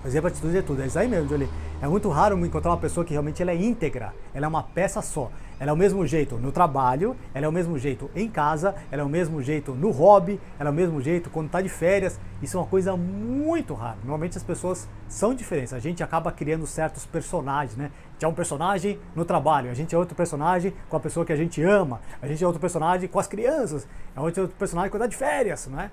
Por exemplo, atitude é tudo. É isso aí mesmo, Julie. É muito raro encontrar uma pessoa que realmente ela é íntegra. Ela é uma peça só. Ela é o mesmo jeito no trabalho, ela é o mesmo jeito em casa, ela é o mesmo jeito no hobby, ela é o mesmo jeito quando está de férias. Isso é uma coisa muito rara. Normalmente as pessoas são diferentes. A gente acaba criando certos personagens, né? A gente é um personagem no trabalho, a gente é outro personagem com a pessoa que a gente ama, a gente é outro personagem com as crianças, é outro personagem quando está de férias, né?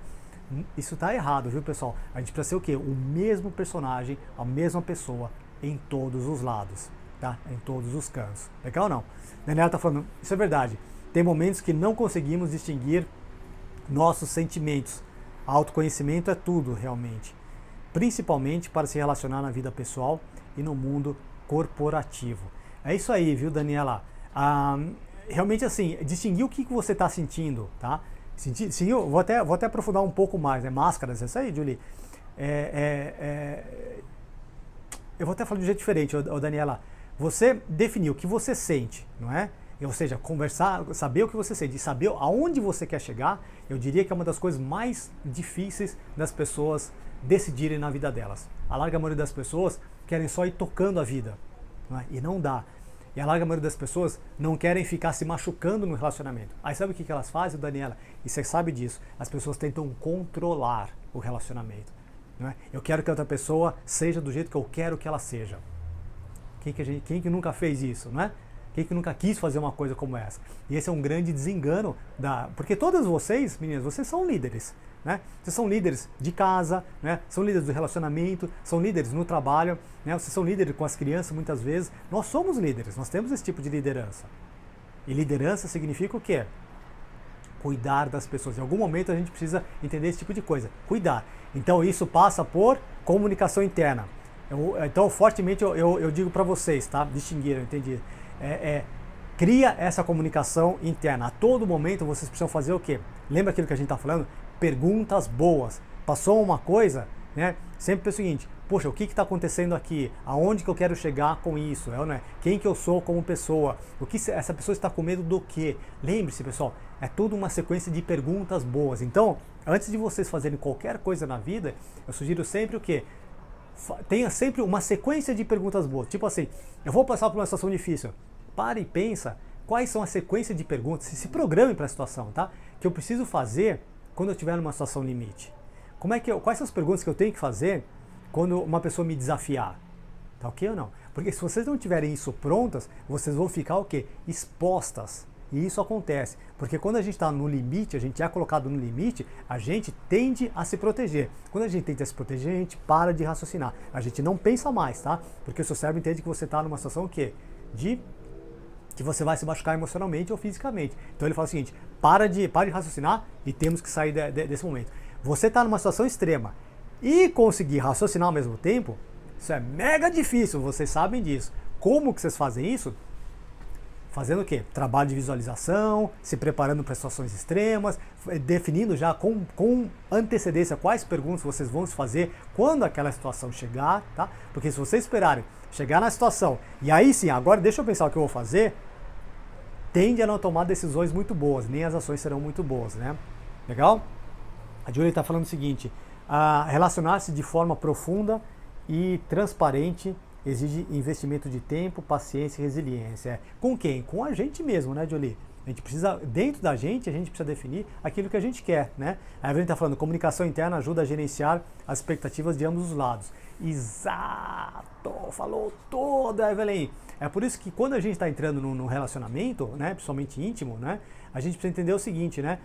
Isso está errado, viu, pessoal? A gente precisa ser o quê? O mesmo personagem, a mesma pessoa em todos os lados, tá? Em todos os cantos. Legal ou não? Daniela está falando, isso é verdade. Tem momentos que não conseguimos distinguir nossos sentimentos. Autoconhecimento é tudo, realmente. Principalmente para se relacionar na vida pessoal e no mundo corporativo. É isso aí, viu, Daniela? Realmente, assim, distinguir o que você está sentindo, tá? Sim, eu vou até aprofundar um pouco mais, né? Máscaras, é isso aí, Julie. Eu vou até falar de um jeito diferente, Daniela. Você definir o que você sente, não é? Ou seja, conversar, saber o que você sente e saber aonde você quer chegar, eu diria que é uma das coisas mais difíceis das pessoas decidirem na vida delas. A larga maioria das pessoas querem só ir tocando a vida, não é? E não dá. E a larga maioria das pessoas não querem ficar se machucando no relacionamento. Aí sabe o que elas fazem, Daniela? E você sabe disso. As pessoas tentam controlar o relacionamento. Não é? Eu quero que a outra pessoa seja do jeito que eu quero que ela seja. Quem que nunca fez isso, não é? Quem que nunca quis fazer uma coisa como essa? E esse é um grande desengano, porque todas vocês, meninas, vocês são líderes. Né? Vocês são líderes de casa, né? São líderes do relacionamento, são líderes no trabalho, né? Vocês são líderes com as crianças muitas vezes. Nós somos líderes, nós temos esse tipo de liderança. E liderança significa o quê? Cuidar das pessoas. Em algum momento a gente precisa entender esse tipo de coisa. Cuidar. Então isso passa por comunicação interna. Então fortemente eu digo para vocês, tá? Distinguir, eu entendi. Cria essa comunicação interna. A todo momento vocês precisam fazer o quê? Lembra aquilo que a gente está falando? Perguntas boas. Passou uma coisa, né? Sempre pensa o seguinte, poxa, o que está acontecendo aqui? Aonde que eu quero chegar com isso? Não é? Quem que eu sou como pessoa? O que essa pessoa está com medo do quê? Lembre-se, pessoal, é tudo uma sequência de perguntas boas. Então, antes de vocês fazerem qualquer coisa na vida, eu sugiro sempre o quê? Tenha sempre uma sequência de perguntas boas. Tipo assim, eu vou passar por uma situação difícil. Pare e pensa quais são a sequência de perguntas, se programe para a situação, tá? Que eu preciso fazer quando eu estiver numa situação limite. Quais são as perguntas que eu tenho que fazer quando uma pessoa me desafiar? Tá ok ou não? Porque se vocês não tiverem isso prontas, vocês vão ficar o quê? Expostas. E isso acontece, porque quando a gente está no limite, a gente é colocado no limite, a gente tende a se proteger. Quando a gente tende a se proteger, a gente para de raciocinar. A gente não pensa mais, tá? Porque o seu cérebro entende que você está numa situação o quê? Que você vai se machucar emocionalmente ou fisicamente. Então ele fala o seguinte, para de raciocinar e temos que sair desse momento. Você está numa situação extrema e conseguir raciocinar ao mesmo tempo, isso é mega difícil, vocês sabem disso. Como que vocês fazem isso? Fazendo o quê? Trabalho de visualização, se preparando para situações extremas, definindo já com antecedência quais perguntas vocês vão se fazer quando aquela situação chegar, tá? Porque se vocês esperarem chegar na situação e aí sim, agora deixa eu pensar o que eu vou fazer, tende a não tomar decisões muito boas, nem as ações serão muito boas, né? Legal? A Julie está falando o seguinte, relacionar-se de forma profunda e transparente exige investimento de tempo, paciência e resiliência. Com quem? Com a gente mesmo, né, Jolie? A gente precisa, dentro da gente, a gente precisa definir aquilo que a gente quer, né? A Evelyn está falando, comunicação interna ajuda a gerenciar as expectativas de ambos os lados. Exato! Falou toda, Evelyn! É por isso que quando a gente está entrando num relacionamento, né, principalmente íntimo, né, a gente precisa entender o seguinte, né?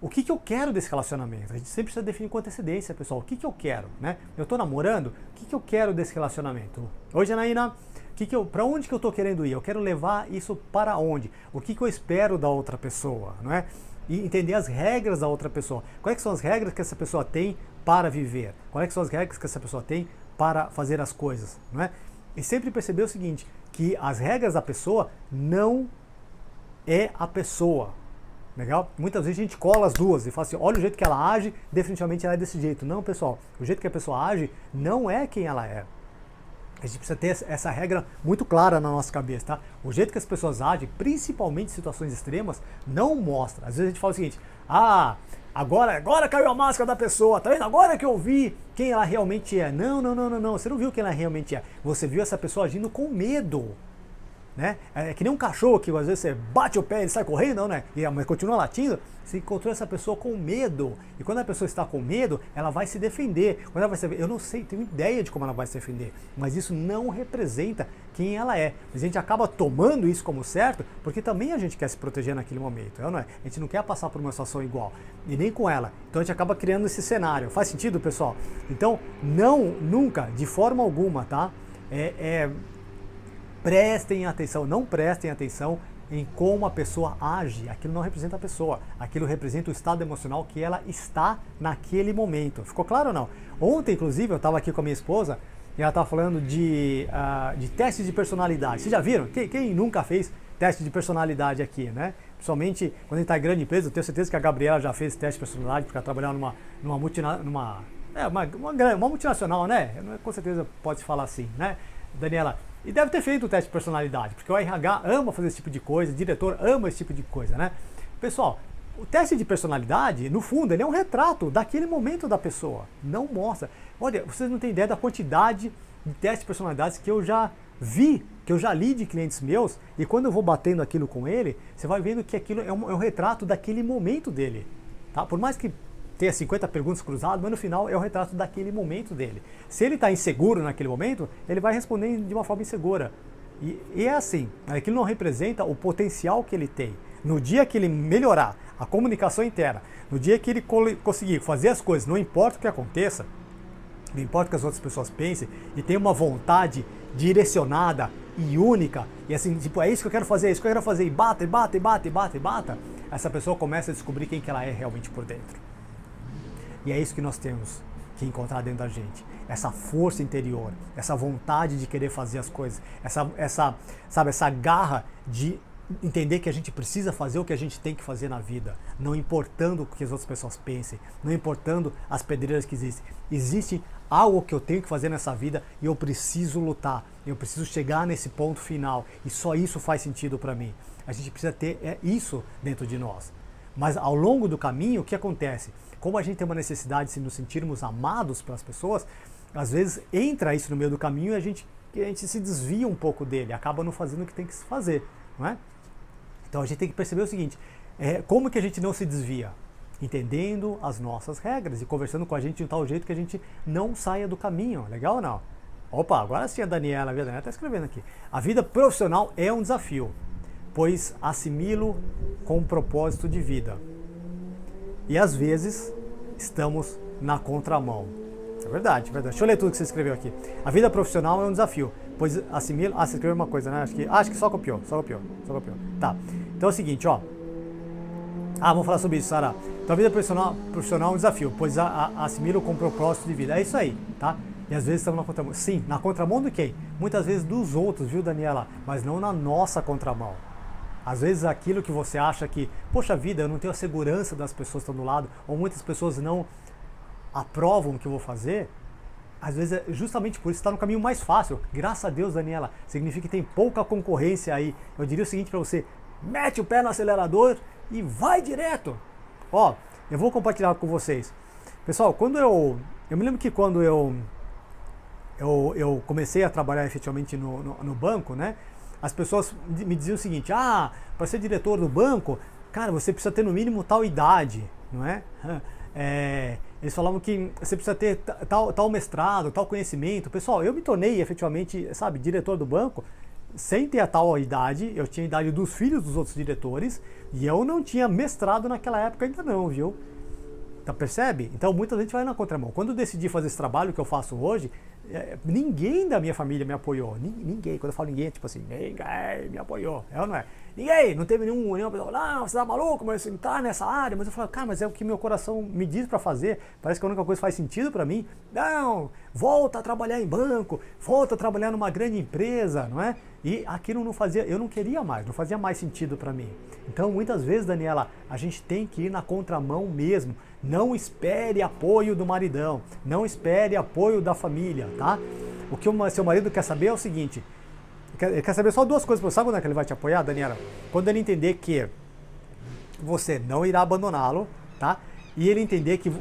O que eu quero desse relacionamento? A gente sempre precisa definir com antecedência, pessoal. O que eu quero, né? Eu estou namorando, o que eu quero desse relacionamento? Oi, Janaína, para onde que eu estou querendo ir? Eu quero levar isso para onde? O que eu espero da outra pessoa, não é? E entender as regras da outra pessoa. Quais são as regras que essa pessoa tem para viver? Quais são as regras que essa pessoa tem para fazer as coisas, não é? E sempre perceber o seguinte, que as regras da pessoa não é a pessoa. Legal? Muitas vezes a gente cola as duas e fala assim, olha o jeito que ela age, definitivamente ela é desse jeito. Não, pessoal, o jeito que a pessoa age não é quem ela é. A gente precisa ter essa regra muito clara na nossa cabeça, tá? O jeito que as pessoas agem, principalmente em situações extremas, não mostra. Às vezes a gente fala o seguinte, agora caiu a máscara da pessoa, tá vendo? Agora que eu vi quem ela realmente é. Não, você não viu quem ela realmente é. Você viu essa pessoa agindo com medo. Né? É que nem um cachorro que às vezes você bate o pé e ele sai correndo, não, né? Mas continua latindo. Você encontrou essa pessoa com medo. E quando a pessoa está com medo, ela vai se defender. Quando ela vai se defender, eu não sei, tenho ideia de como ela vai se defender. Mas isso não representa quem ela é. A gente acaba tomando isso como certo, porque também a gente quer se proteger naquele momento. Não é? A gente não quer passar por uma situação igual. E nem com ela. Então a gente acaba criando esse cenário. Faz sentido, pessoal? Então, nunca, de forma alguma, tá? Prestem atenção, não prestem atenção em como a pessoa age. Aquilo não representa a pessoa, aquilo representa o estado emocional que ela está naquele momento. Ficou claro ou não? Ontem, inclusive, eu estava aqui com a minha esposa e ela estava falando de teste de personalidade. Vocês já viram? Quem nunca fez teste de personalidade aqui, né? Principalmente quando a gente está em grande empresa, eu tenho certeza que a Gabriela já fez teste de personalidade, porque ela trabalhava numa multinacional, né? Com certeza pode falar assim, né? Daniela, e deve ter feito o teste de personalidade, porque o RH ama fazer esse tipo de coisa, o diretor ama esse tipo de coisa, né? Pessoal, o teste de personalidade, no fundo, ele é um retrato daquele momento da pessoa, não mostra. Olha, vocês não têm ideia da quantidade de testes de personalidades que eu já vi, que eu já li de clientes meus, e quando eu vou batendo aquilo com ele, você vai vendo que aquilo é um retrato daquele momento dele, tá? Por mais que tenha 50 perguntas cruzadas, mas no final é o retrato daquele momento dele. Se ele está inseguro naquele momento, ele vai responder de uma forma insegura. E é assim, aquilo não representa o potencial que ele tem. No dia que ele melhorar a comunicação interna, no dia que ele conseguir fazer as coisas, não importa o que aconteça, não importa o que as outras pessoas pensem, e tem uma vontade direcionada e única, e assim, tipo, é isso que eu quero fazer, é isso que eu quero fazer, e bata, essa pessoa começa a descobrir quem que ela é realmente por dentro. E é isso que nós temos que encontrar dentro da gente. Essa força interior, essa vontade de querer fazer as coisas, essa garra de entender que a gente precisa fazer o que a gente tem que fazer na vida, não importando o que as outras pessoas pensem, não importando as pedreiras que existem. Existe algo que eu tenho que fazer nessa vida e eu preciso lutar, eu preciso chegar nesse ponto final e só isso faz sentido para mim. A gente precisa ter isso dentro de nós. Mas ao longo do caminho, o que acontece? Como a gente tem uma necessidade de nos sentirmos amados pelas pessoas, às vezes entra isso no meio do caminho e a gente se desvia um pouco dele, acaba não fazendo o que tem que se fazer, não é? Então a gente tem que perceber o seguinte, como que a gente não se desvia? entendendo as nossas regras e conversando com a gente de um tal jeito que a gente não saia do caminho. Legal ou não? Opa, agora sim a Daniela está escrevendo aqui. A vida profissional é um desafio, pois assimilo com um propósito de vida. E às vezes estamos na contramão. É verdade, é verdade. Deixa eu ler tudo que você escreveu aqui. A vida profissional é um desafio, pois assimilo... você escreveu uma coisa, né? Acho que só copiou. Tá. Então é o seguinte, ó. Vamos falar sobre isso, Sara. Então a vida profissional é um desafio, pois assimilo com um propósito de vida. É isso aí, tá? E às vezes estamos na contramão. Sim, na contramão de quem? Muitas vezes dos outros, viu, Daniela? Mas não na nossa contramão. Às vezes aquilo que você acha que, poxa vida, eu não tenho a segurança das pessoas que estão do lado, ou muitas pessoas não aprovam o que eu vou fazer, às vezes é justamente por isso que está no caminho mais fácil. Graças a Deus, Daniela, significa que tem pouca concorrência aí. Eu diria o seguinte para você, mete o pé no acelerador e vai direto. Ó, eu vou compartilhar com vocês. Pessoal, quando eu me lembro que quando eu comecei a trabalhar efetivamente no banco, né? As pessoas me diziam o seguinte, para ser diretor do banco, cara, você precisa ter no mínimo tal idade, não é? Eles falavam que você precisa ter tal mestrado, tal conhecimento. Pessoal, eu me tornei efetivamente, sabe, diretor do banco sem ter a tal idade. Eu tinha a idade dos filhos dos outros diretores e eu não tinha mestrado naquela época ainda não, viu? Então, percebe? Então muita gente vai na contramão. Quando eu decidi fazer esse trabalho que eu faço hoje, ninguém da minha família me apoiou. Ninguém. Quando eu falo ninguém, é tipo assim, ninguém me apoiou. É ou não é? Ninguém. Não teve nenhuma pessoa, não, você tá maluco, mas você tá nessa área. Mas eu falo, cara, mas é o que meu coração me diz pra fazer. Parece que a única coisa que faz sentido pra mim. Não, volta a trabalhar em banco, volta a trabalhar numa grande empresa, não é? E aquilo não fazia, eu não queria mais, não fazia mais sentido pra mim. Então, muitas vezes, Daniela, a gente tem que ir na contramão mesmo. Não espere apoio do maridão, não espere apoio da família, tá? O que o seu marido quer saber é o seguinte, ele quer saber só duas coisas. Sabe quando é que ele vai te apoiar, Daniela? Quando ele entender que você não irá abandoná-lo, tá? E ele entender que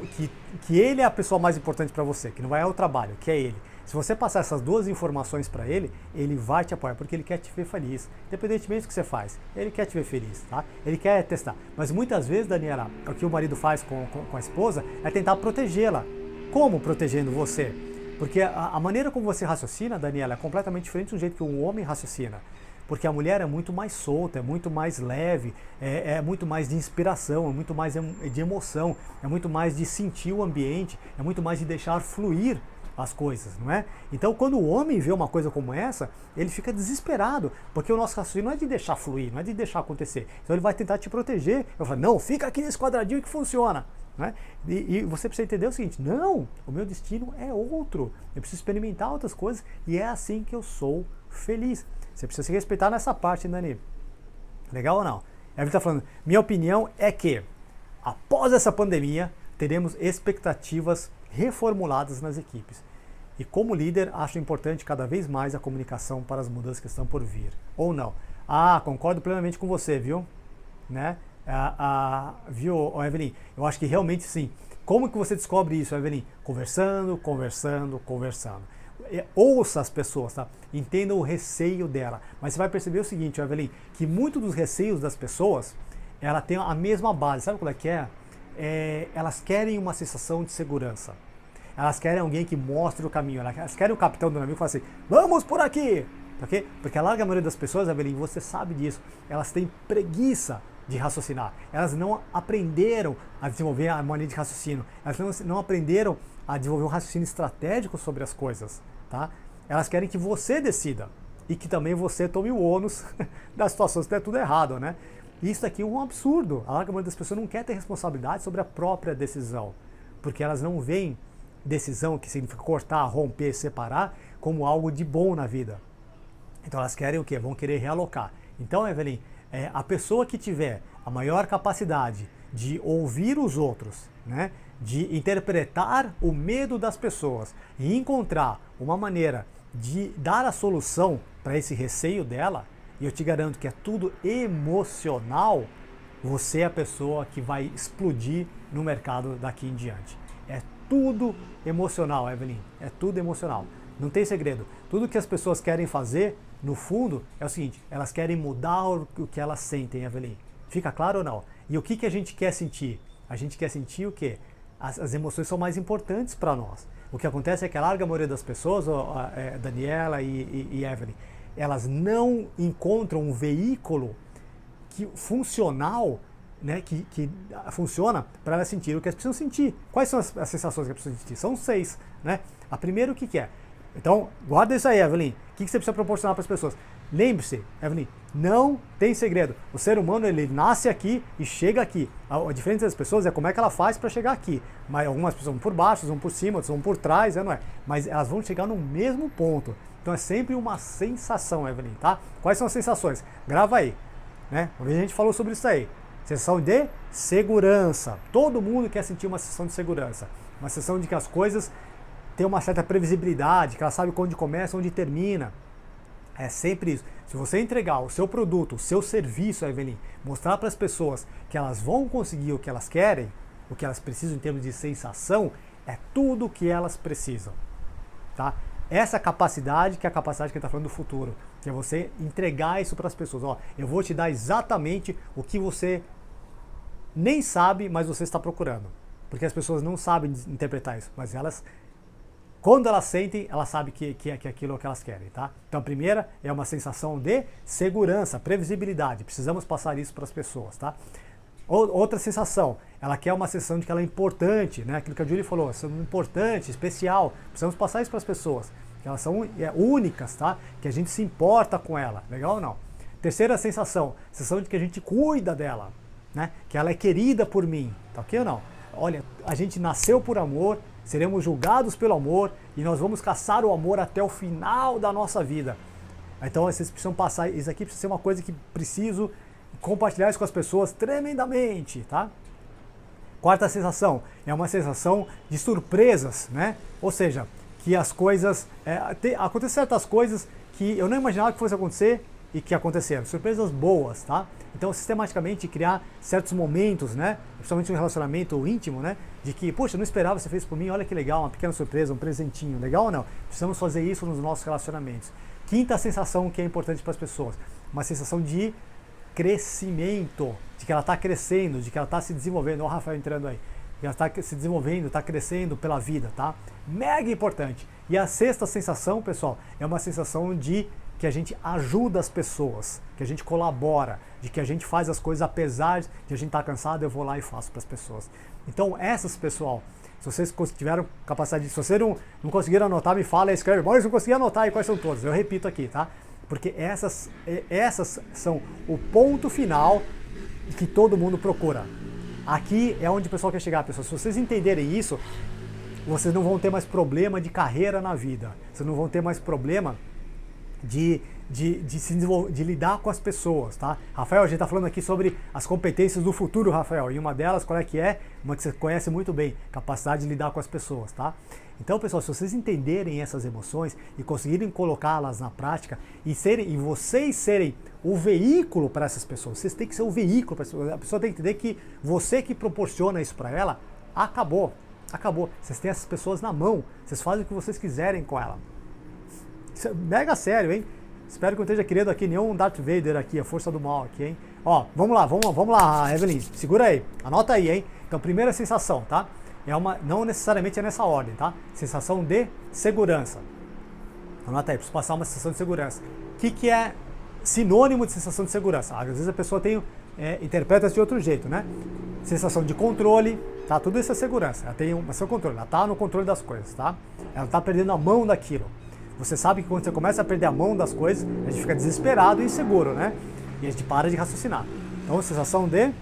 ele é a pessoa mais importante para você, que não vai ao trabalho, que é ele. Se você passar essas duas informações para ele, ele vai te apoiar, porque ele quer te ver feliz. Independentemente do que você faz, ele quer te ver feliz, tá? Ele quer testar. Mas muitas vezes, Daniela, o que o marido faz com a esposa é tentar protegê-la. Como protegendo você? Porque a maneira como você raciocina, Daniela, é completamente diferente do jeito que um homem raciocina. Porque a mulher é muito mais solta, é muito mais leve, é muito mais de inspiração, é muito mais de emoção, é muito mais de sentir o ambiente, é muito mais de deixar fluir as coisas, não é? Então, quando o homem vê uma coisa como essa, ele fica desesperado, porque o nosso raciocínio não é de deixar fluir, não é de deixar acontecer. Então, ele vai tentar te proteger. Eu falo, não, fica aqui nesse quadradinho que funciona. Né? E você precisa entender o seguinte, não, o meu destino é outro. Eu preciso experimentar outras coisas e é assim que eu sou feliz. Você precisa se respeitar nessa parte, Dani. Legal ou não? Ele está falando, minha opinião é que, após essa pandemia, teremos expectativas reformuladas nas equipes. E como líder, acho importante cada vez mais a comunicação para as mudanças que estão por vir. Ou não? Concordo plenamente com você, viu? Né? Viu, Evelyn? Eu acho que realmente sim. Como que você descobre isso, Evelyn? Conversando. Ouça as pessoas, tá? Entenda o receio dela. Mas você vai perceber o seguinte, Evelyn, que muito dos receios das pessoas, ela tem a mesma base. Sabe qual é que é? Elas querem uma sensação de segurança. Elas querem alguém que mostre o caminho. Elas querem o capitão do navio que fala assim, vamos por aqui! Okay? Porque a larga maioria das pessoas, Evelyn, você sabe disso, elas têm preguiça de raciocinar. Elas não aprenderam a desenvolver a maneira de raciocínio. Elas não aprenderam a desenvolver um raciocínio estratégico sobre as coisas. Tá? Elas querem que você decida e que também você tome o ônus das situações que der tudo errado, né? Isso aqui é um absurdo. A larga maioria das pessoas não quer ter responsabilidade sobre a própria decisão, porque elas não veem decisão, que significa cortar, romper, separar, como algo de bom na vida. Então elas querem o quê? Vão querer realocar. Então, Evelyn, a pessoa que tiver a maior capacidade de ouvir os outros, né, de interpretar o medo das pessoas e encontrar uma maneira de dar a solução para esse receio dela, e eu te garanto que é tudo emocional, você é a pessoa que vai explodir no mercado daqui em diante. É tudo emocional, Evelyn, é tudo emocional. Não tem segredo. Tudo que as pessoas querem fazer, no fundo, é o seguinte, elas querem mudar o que elas sentem, Evelyn. Fica claro ou não? E o que a gente quer sentir? A gente quer sentir o quê? As emoções são mais importantes para nós. O que acontece é que a larga maioria das pessoas, Daniela e Evelyn, elas não encontram um veículo funcional, né, que funciona para elas sentir o que elas precisam sentir. Quais são as sensações que elas precisam sentir? São 6. Né? A primeira, o que é? Então, guarda isso aí, Evelyn. O que você precisa proporcionar para as pessoas? Lembre-se, Evelyn, não tem segredo. O ser humano, ele nasce aqui e chega aqui. A diferença das pessoas é como é que ela faz para chegar aqui. Mas algumas pessoas vão por baixo, vão por cima, outras vão por trás, não é? Mas elas vão chegar no mesmo ponto. Então é sempre uma sensação, Evelyn, tá? Quais são as sensações? Grava aí, né? Uma vez a gente falou sobre isso aí. Sensação de segurança. Todo mundo quer sentir uma sensação de segurança. Uma sensação de que as coisas têm uma certa previsibilidade, que ela sabe onde começa, onde termina. É sempre isso. Se você entregar o seu produto, o seu serviço, Evelyn, mostrar para as pessoas que elas vão conseguir o que elas querem, o que elas precisam em termos de sensação, é tudo o que elas precisam. Tá? Essa capacidade que é a capacidade que ele está falando do futuro, que é você entregar isso para as pessoas. Ó, eu vou te dar exatamente o que você nem sabe, mas você está procurando. Porque as pessoas não sabem interpretar isso, mas elas, quando elas sentem, elas sabem que é aquilo que elas querem, tá? Então a primeira é uma sensação de segurança, previsibilidade. Precisamos passar isso para as pessoas, tá? Outra sensação, ela quer uma sensação de que ela é importante, né? Aquilo que a Julie falou, são importante, especial. Precisamos passar isso para as pessoas, que elas são únicas, tá? Que a gente se importa com ela, legal ou não? Terceira sensação de que a gente cuida dela, né? Que ela é querida por mim, tá ok ou não? Olha, a gente nasceu por amor, seremos julgados pelo amor e nós vamos caçar o amor até o final da nossa vida. Então vocês precisam passar, isso aqui precisa ser uma coisa que preciso compartilhar isso com as pessoas tremendamente, tá? Quarta sensação é uma sensação de surpresas, né? Ou seja, que as coisas, acontecem certas coisas que eu não imaginava que fosse acontecer e que aconteceram, surpresas boas, tá? Então, sistematicamente criar certos momentos, né? Principalmente um relacionamento íntimo, né? De que, poxa, eu não esperava, você fez por mim, olha que legal, uma pequena surpresa, um presentinho, legal ou não? Precisamos fazer isso nos nossos relacionamentos. Quinta sensação que é importante para as pessoas, uma sensação de crescimento, de que ela está crescendo, de que ela está se desenvolvendo. Olha o Rafael entrando aí. Que ela está se desenvolvendo, está crescendo pela vida, tá? Mega importante. E a sexta sensação, pessoal, é uma sensação de que a gente ajuda as pessoas, que a gente colabora, de que a gente faz as coisas apesar de a gente estar cansado, eu vou lá e faço para as pessoas. Então essas, pessoal, se vocês tiveram capacidade de, se vocês não conseguiram anotar, me fala, escreve, mas não consegui anotar aí quais são todas, eu repito aqui, tá? Porque essas são o ponto final que todo mundo procura. Aqui é onde o pessoal quer chegar, pessoal. Se vocês entenderem isso, vocês não vão ter mais problema de carreira na vida, vocês não vão ter mais problema de lidar com as pessoas, tá? Rafael, a gente está falando aqui sobre as competências do futuro, Rafael, e uma delas, qual é que é? Uma que você conhece muito bem, capacidade de lidar com as pessoas, tá? Então, pessoal, se vocês entenderem essas emoções e conseguirem colocá-las na prática e vocês serem o veículo para essas pessoas, vocês têm que ser o veículo para as pessoas, a pessoa tem que entender que você que proporciona isso para ela, acabou. Vocês têm essas pessoas na mão, vocês fazem o que vocês quiserem com ela. Isso é mega sério, hein? Espero que eu esteja querendo aqui nenhum Darth Vader aqui, a força do mal aqui, hein? Ó, vamos lá, Evelyn, segura aí, anota aí, hein? Então, primeira sensação, tá? Não necessariamente é nessa ordem, tá? Sensação de segurança. Anota aí, preciso passar uma sensação de segurança. O que é sinônimo de sensação de segurança? Às vezes a pessoa interpreta isso de outro jeito, né? Sensação de controle, tá? Tudo isso é segurança. Ela tem seu controle, ela tá no controle das coisas, tá? Ela tá perdendo a mão daquilo. Você sabe que quando você começa a perder a mão das coisas, a gente fica desesperado e inseguro, né? E a gente para de raciocinar. Então, sensação de,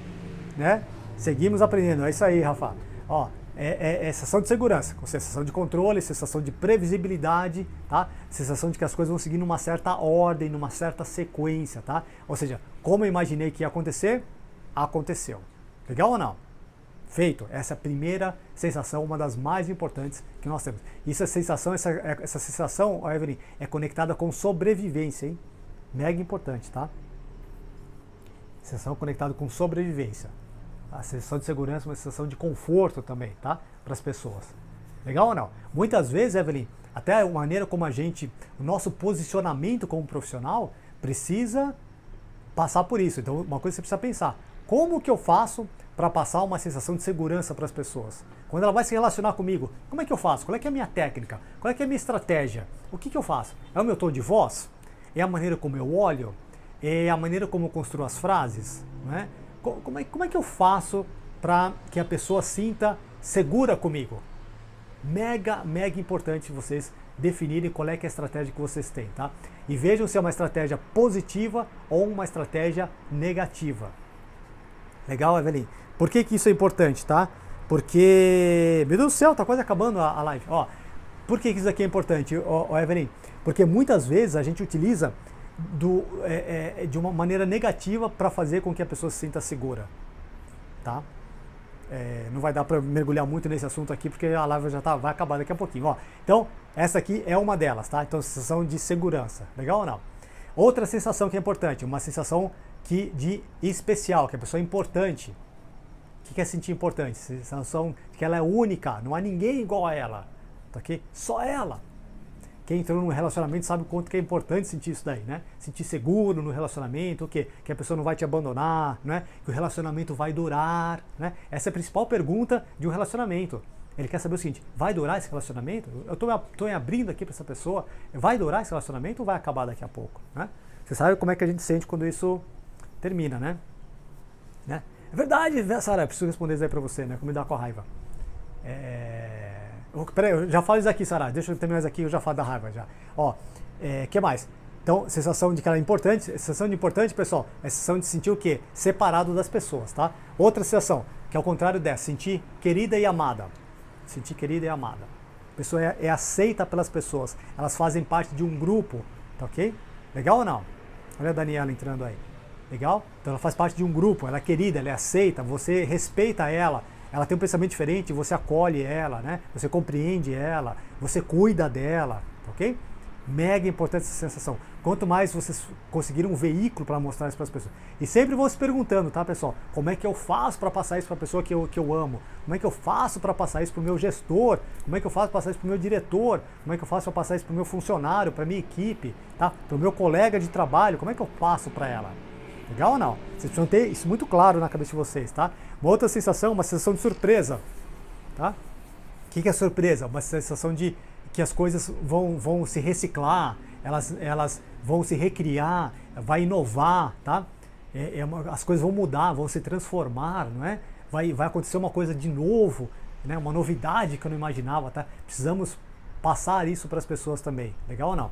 né? Seguimos aprendendo. É isso aí, Rafa. Ó, é sensação de segurança, com sensação de controle, sensação de previsibilidade, tá? Sensação de que as coisas vão seguir numa certa ordem, numa certa sequência, tá? Ou seja, como eu imaginei que ia acontecer, aconteceu. Legal ou não? Feito. Essa é a primeira sensação, uma das mais importantes que nós temos. Essa sensação, Evelyn, é conectada com sobrevivência, hein? Mega importante, tá? Sensação conectada com sobrevivência. A sensação de segurança é uma sensação de conforto também, tá? Para as pessoas. Legal ou não? Muitas vezes, Evelyn, até a maneira como o nosso posicionamento como profissional precisa passar por isso. Então, uma coisa que você precisa pensar, como que eu faço para passar uma sensação de segurança para as pessoas? Quando ela vai se relacionar comigo, como é que eu faço? Qual é que é a minha técnica? Qual é que é a minha estratégia? O que eu faço? É o meu tom de voz? É a maneira como eu olho? É a maneira como eu construo as frases? Não é? Como é que eu faço para que a pessoa sinta segura comigo? Mega importante vocês definirem qual é que é a estratégia que vocês têm, tá? E vejam se é uma estratégia positiva ou uma estratégia negativa. Legal, Evelyn? Por que isso é importante, tá? Porque, meu Deus do céu, tá quase acabando a live. Ó, por que isso aqui é importante, Evelyn? Porque muitas vezes a gente utiliza de uma maneira negativa para fazer com que a pessoa se sinta segura, tá? Não vai dar para mergulhar muito nesse assunto aqui, porque a live já vai acabar daqui a pouquinho. Ó, então, essa aqui é uma delas, tá? Então, sensação de segurança. Legal ou não? Outra sensação que é importante, uma sensação de especial, que a pessoa é importante. O que é sentir importante? Sensação de que ela é única, não há ninguém igual a ela. Tá aqui? Só ela. Quem entrou num relacionamento sabe o quanto que é importante sentir isso daí, né? Sentir seguro no relacionamento, o quê? Que a pessoa não vai te abandonar, né? Que o relacionamento vai durar, né? Essa é a principal pergunta de um relacionamento. Ele quer saber o seguinte: vai durar esse relacionamento? Eu tô me abrindo aqui para essa pessoa, vai durar esse relacionamento ou vai acabar daqui a pouco, né? Você sabe como é que a gente sente quando isso termina, né? É verdade, Sara, eu preciso responder isso aí para você, né? Como lidar com a raiva. Peraí, eu já falo isso aqui, Sara. Deixa eu terminar isso aqui, eu já falo da raiva já. Ó, que mais? Então, sensação de que ela é importante. Sensação de importante, pessoal, é a sensação de sentir o quê? Separado das pessoas, tá? Outra sensação, que é o contrário dessa, sentir querida e amada. Sentir querida e amada. A pessoa é aceita pelas pessoas. Elas fazem parte de um grupo, tá ok? Legal ou não? Olha a Daniela entrando aí. Legal? Então ela faz parte de um grupo, ela é querida, ela é aceita, você respeita ela. Ela tem um pensamento diferente, você acolhe ela, né? Você compreende ela, você cuida dela, ok? Mega importante essa sensação. Quanto mais vocês conseguirem um veículo para mostrar isso para as pessoas. E sempre vão se perguntando, tá, pessoal? Como é que eu faço para passar isso para a pessoa que eu amo? Como é que eu faço para passar isso para o meu gestor? Como é que eu faço para passar isso para o meu diretor? Como é que eu faço para passar isso para o meu funcionário, para a minha equipe, tá? Para o meu colega de trabalho? Como é que eu passo para ela? Legal ou não? Vocês precisam ter isso muito claro na cabeça de vocês, tá? Uma outra sensação, uma sensação de surpresa, tá? O que é surpresa? Uma sensação de que as coisas vão se reciclar, elas vão se recriar, vai inovar, tá? As coisas vão mudar, vão se transformar, não é? Vai acontecer uma coisa de novo, né? Uma novidade que eu não imaginava, tá? Precisamos passar isso para as pessoas também, legal ou não?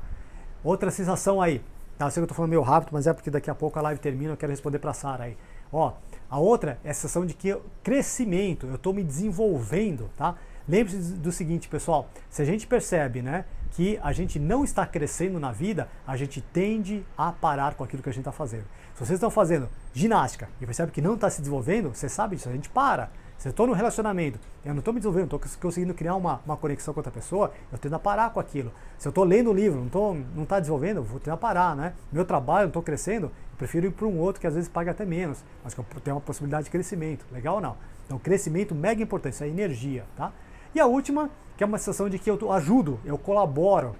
Outra sensação aí, eu sei que eu tô falando meio rápido, mas é porque daqui a pouco a live termina, eu quero responder para a Sara aí. Ó, a outra é a sensação de que crescimento, eu estou me desenvolvendo, tá? Lembre-se do seguinte, pessoal, se a gente percebe, né, que a gente não está crescendo na vida, a gente tende a parar com aquilo que a gente está fazendo. Se vocês estão fazendo ginástica e percebe que não está se desenvolvendo, você sabe disso, a gente para. Se eu estou no relacionamento, eu não estou me desenvolvendo, não estou conseguindo criar uma conexão com outra pessoa, eu tendo a parar com aquilo. Se eu estou lendo um livro, não está desenvolvendo, eu vou tendo a parar, né? Meu trabalho, não estou crescendo, eu prefiro ir para um outro que às vezes paga até menos, mas que eu tenho uma possibilidade de crescimento. Legal ou não? Então, crescimento mega importante, isso é energia, tá? E a última, que é uma sensação de que eu ajudo, eu colaboro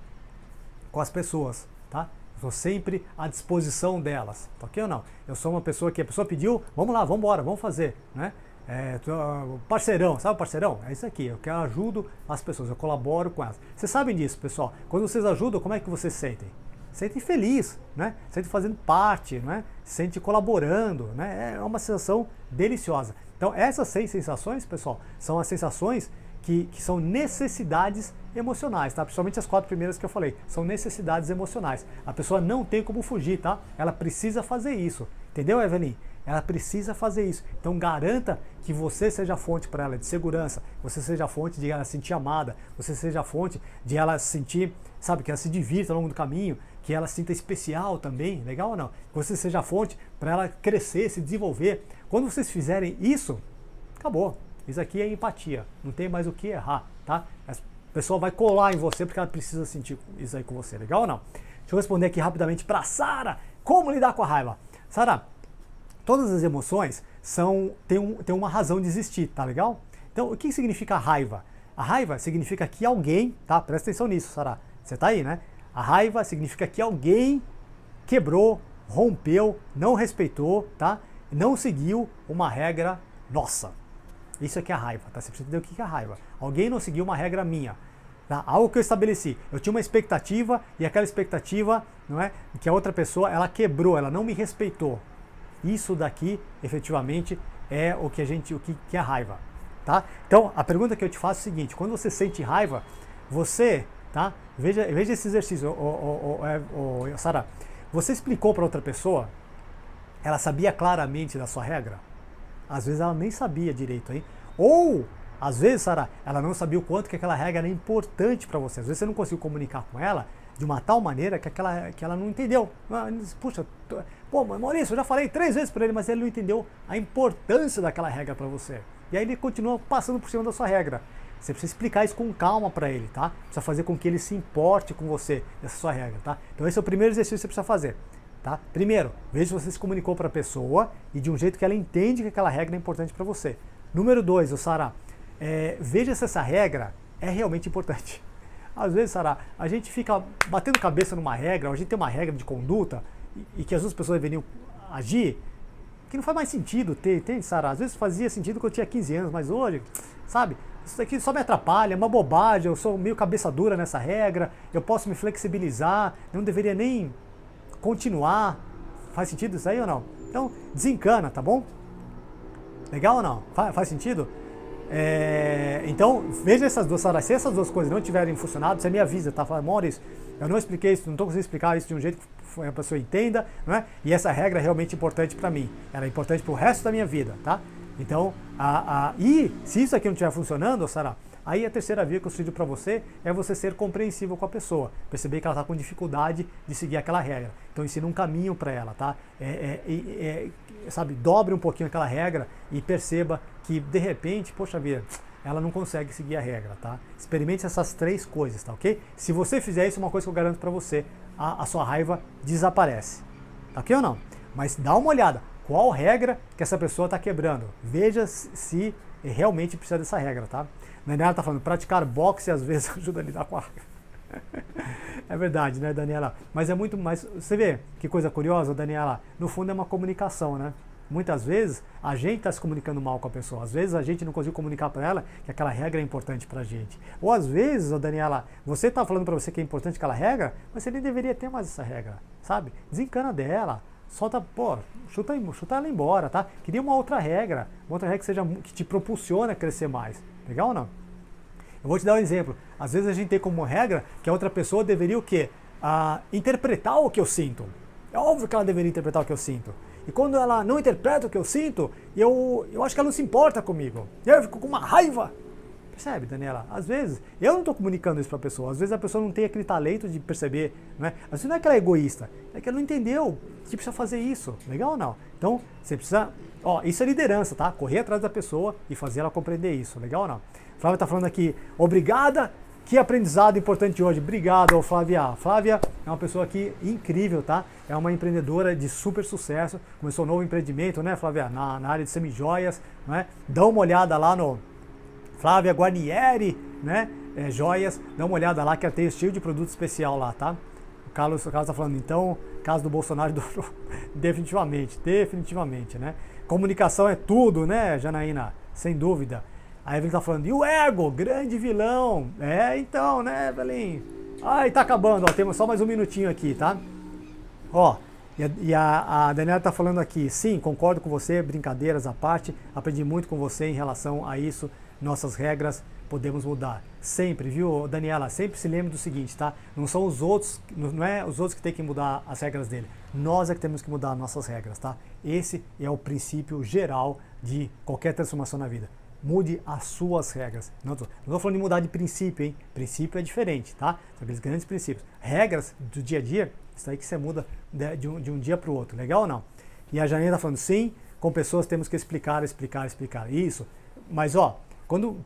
com as pessoas, tá? Estou sempre à disposição delas, tá ok ou não? Eu sou uma pessoa que a pessoa pediu, vamos lá, vamos embora, vamos fazer, né? Parceirão, sabe o parceirão? É isso aqui, eu ajudo as pessoas, eu colaboro com elas. Vocês sabem disso, pessoal? Quando vocês ajudam, como é que vocês sentem? Sentem feliz, né? Sentem fazendo parte, né? Sentem colaborando, né? É uma sensação deliciosa. Então, essas 6 sensações, pessoal, são as sensações que são necessidades emocionais, tá? Principalmente as 4 primeiras que eu falei, são necessidades emocionais. A pessoa não tem como fugir, tá? Ela precisa fazer isso. Entendeu, Evelyn? Ela precisa fazer isso. Então garanta que você seja a fonte para ela de segurança, você seja a fonte de ela se sentir amada, você seja a fonte de ela sentir, sabe, que ela se divirta ao longo do caminho, que ela se sinta especial também, legal ou não? Que você seja a fonte para ela crescer, se desenvolver. Quando vocês fizerem isso, acabou. Isso aqui é empatia, não tem mais o que errar, tá? A pessoa vai colar em você porque ela precisa sentir isso aí com você, legal ou não? Deixa eu responder aqui rapidamente para Sara, como lidar com a raiva? Sara, todas as emoções têm uma razão de existir, tá legal? Então, o que significa raiva? A raiva significa que alguém, tá? Presta atenção nisso, Sara. Você tá aí, né? A raiva significa que alguém quebrou, rompeu, não respeitou, tá? Não seguiu uma regra Nossa, isso aqui é raiva, tá? Você precisa entender o que é raiva. Alguém não seguiu uma regra minha, tá? Algo que eu estabeleci. Eu tinha uma expectativa e aquela expectativa, não é, que a outra pessoa, ela quebrou, ela não me respeitou. Isso daqui, efetivamente, é o que é raiva, tá? Então, a pergunta que eu te faço é o seguinte: quando você sente raiva, você, tá? Veja esse exercício, Sara. Você explicou para outra pessoa, ela sabia claramente da sua regra? Às vezes ela nem sabia direito, hein? Ou, às vezes, Sara, ela não sabia o quanto que aquela regra era importante para você. Às vezes você não conseguiu comunicar com ela de uma tal maneira que ela não entendeu. Puxa, pô, Maurício, eu já falei 3 vezes para ele, mas ele não entendeu a importância daquela regra para você. E aí ele continua passando por cima da sua regra. Você precisa explicar isso com calma para ele, tá? Precisa fazer com que ele se importe com você, essa sua regra, tá? Então esse é o primeiro exercício que você precisa fazer. Tá? Primeiro, veja se você se comunicou para a pessoa e de um jeito que ela entende que aquela regra é importante para você. Número 2, Sara, veja se essa regra é realmente importante. Às vezes, Sara, a gente fica batendo cabeça numa regra, ou a gente tem uma regra de conduta e que as outras pessoas deveriam agir, que não faz mais sentido ter, entende, Sara? Às vezes fazia sentido quando eu tinha 15 anos, mas hoje, sabe, isso daqui só me atrapalha, é uma bobagem, eu sou meio cabeça dura nessa regra, eu posso me flexibilizar, não deveria nem continuar. Faz sentido isso aí ou não? Então, desencana, tá bom? Legal ou não? Faz sentido? Então, veja essas duas, Sara. Se essas duas coisas não tiverem funcionado, você me avisa, tá? Fala, Maurício, eu não expliquei isso, não estou conseguindo explicar isso de um jeito que a pessoa entenda, não é? E essa regra é realmente importante para mim. Ela é importante para o resto da minha vida, tá? Então, e se isso aqui não estiver funcionando, Sara, aí a terceira via que eu sugiro para você é você ser compreensível com a pessoa. Perceber que ela está com dificuldade de seguir aquela regra. Então ensina um caminho para ela, tá? Sabe, dobre um pouquinho aquela regra e perceba que de repente, poxa vida, ela não consegue seguir a regra, tá? Experimente essas 3 coisas, tá ok? Se você fizer isso, uma coisa que eu garanto para você, a sua raiva desaparece. Tá ok ou não? Mas dá uma olhada. Qual regra que essa pessoa está quebrando? Veja se realmente precisa dessa regra, tá? Daniela está falando, praticar boxe às vezes ajuda a lidar com a raiva. É verdade, né, Daniela? Mas é muito mais... Você vê que coisa curiosa, Daniela? No fundo é uma comunicação, né? Muitas vezes a gente está se comunicando mal com a pessoa. Às vezes a gente não conseguiu comunicar para ela que aquela regra é importante para a gente. Ou às vezes, Daniela, você está falando para você que é importante aquela regra, mas você nem deveria ter mais essa regra, sabe? Desencana dela. Solta, pô, chuta ela embora, tá? Queria uma outra regra que te propulsione a crescer mais. Legal ou não? Eu vou te dar um exemplo. Às vezes a gente tem como regra que a outra pessoa deveria o quê? Interpretar o que eu sinto. É óbvio que ela deveria interpretar o que eu sinto. E quando ela não interpreta o que eu sinto, eu acho que ela não se importa comigo. Eu fico com uma raiva. Percebe, Daniela? Às vezes, eu não estou comunicando isso para a pessoa. Às vezes a pessoa não tem aquele talento de perceber, não é? Às vezes não é que ela é egoísta, é que ela não entendeu que precisa fazer isso. Legal ou não? Então, você precisa... isso é liderança, tá? Correr atrás da pessoa e fazer ela compreender isso. Legal ou não? Flávia está falando aqui, obrigada, que aprendizado importante hoje. Obrigado, Flávia. Flávia é uma pessoa aqui incrível, tá? É uma empreendedora de super sucesso. Começou um novo empreendimento, né, Flávia? Na área de semijoias, não é? Dá uma olhada lá no... Flávia Guarnieri, né? Joias, dá uma olhada lá que ela tem estilo de produto especial lá, tá? O Carlos está falando, então, caso do Bolsonaro, definitivamente, né? Comunicação é tudo, né, Janaína? Sem dúvida. A Evelyn tá falando, e o ego, grande vilão? Então, né, Evelyn? Ai, tá acabando, ó, temos só mais um minutinho aqui, tá? Ó, e a Daniela tá falando aqui, sim, concordo com você, brincadeiras à parte, aprendi muito com você em relação a isso. Nossas regras podemos mudar. Sempre, viu, Daniela? Sempre se lembre do seguinte, tá? Não são os outros, não é os outros que têm que mudar as regras dele. Nós é que temos que mudar nossas regras, tá? Esse é o princípio geral de qualquer transformação na vida. Mude as suas regras. Não estou falando de mudar de princípio, hein? Princípio é diferente, tá? São aqueles grandes princípios. Regras do dia a dia, isso aí que você muda de um dia para o outro. Legal ou não? E a Janine está falando, sim, com pessoas temos que explicar. Isso. Mas, ó, quando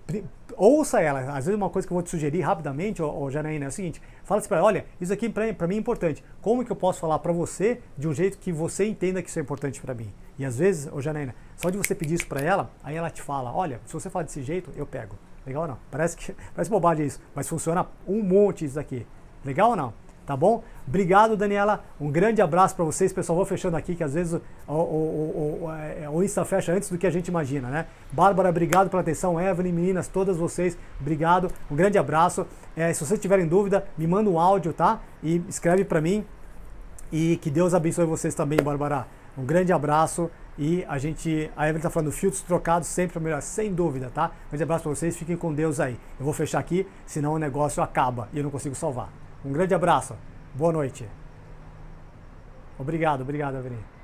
ouça ela, às vezes uma coisa que eu vou te sugerir rapidamente, Janaína, é o seguinte, fala assim para ela, olha, isso aqui para mim é importante, como que eu posso falar para você de um jeito que você entenda que isso é importante para mim? E às vezes, Janaína, só de você pedir isso para ela, aí ela te fala, olha, se você falar desse jeito, eu pego. Legal ou não? Parece bobagem isso, mas funciona um monte isso aqui. Legal ou não? tá bom? Obrigado, Daniela. Um grande abraço para vocês. Pessoal, vou fechando aqui, que às vezes o Insta fecha antes do que a gente imagina, né? Bárbara, obrigado pela atenção. Evelyn, meninas, todas vocês, obrigado. Um grande abraço. Se vocês tiverem dúvida, me manda um áudio, tá? E escreve para mim. E que Deus abençoe vocês também, Bárbara. Um grande abraço. E a Evelyn tá falando filtros trocados sempre para melhor, sem dúvida, tá? Um grande abraço para vocês, fiquem com Deus aí. Eu vou fechar aqui, senão o negócio acaba e eu não consigo salvar. Um grande abraço, boa noite. Obrigado, Evelyn.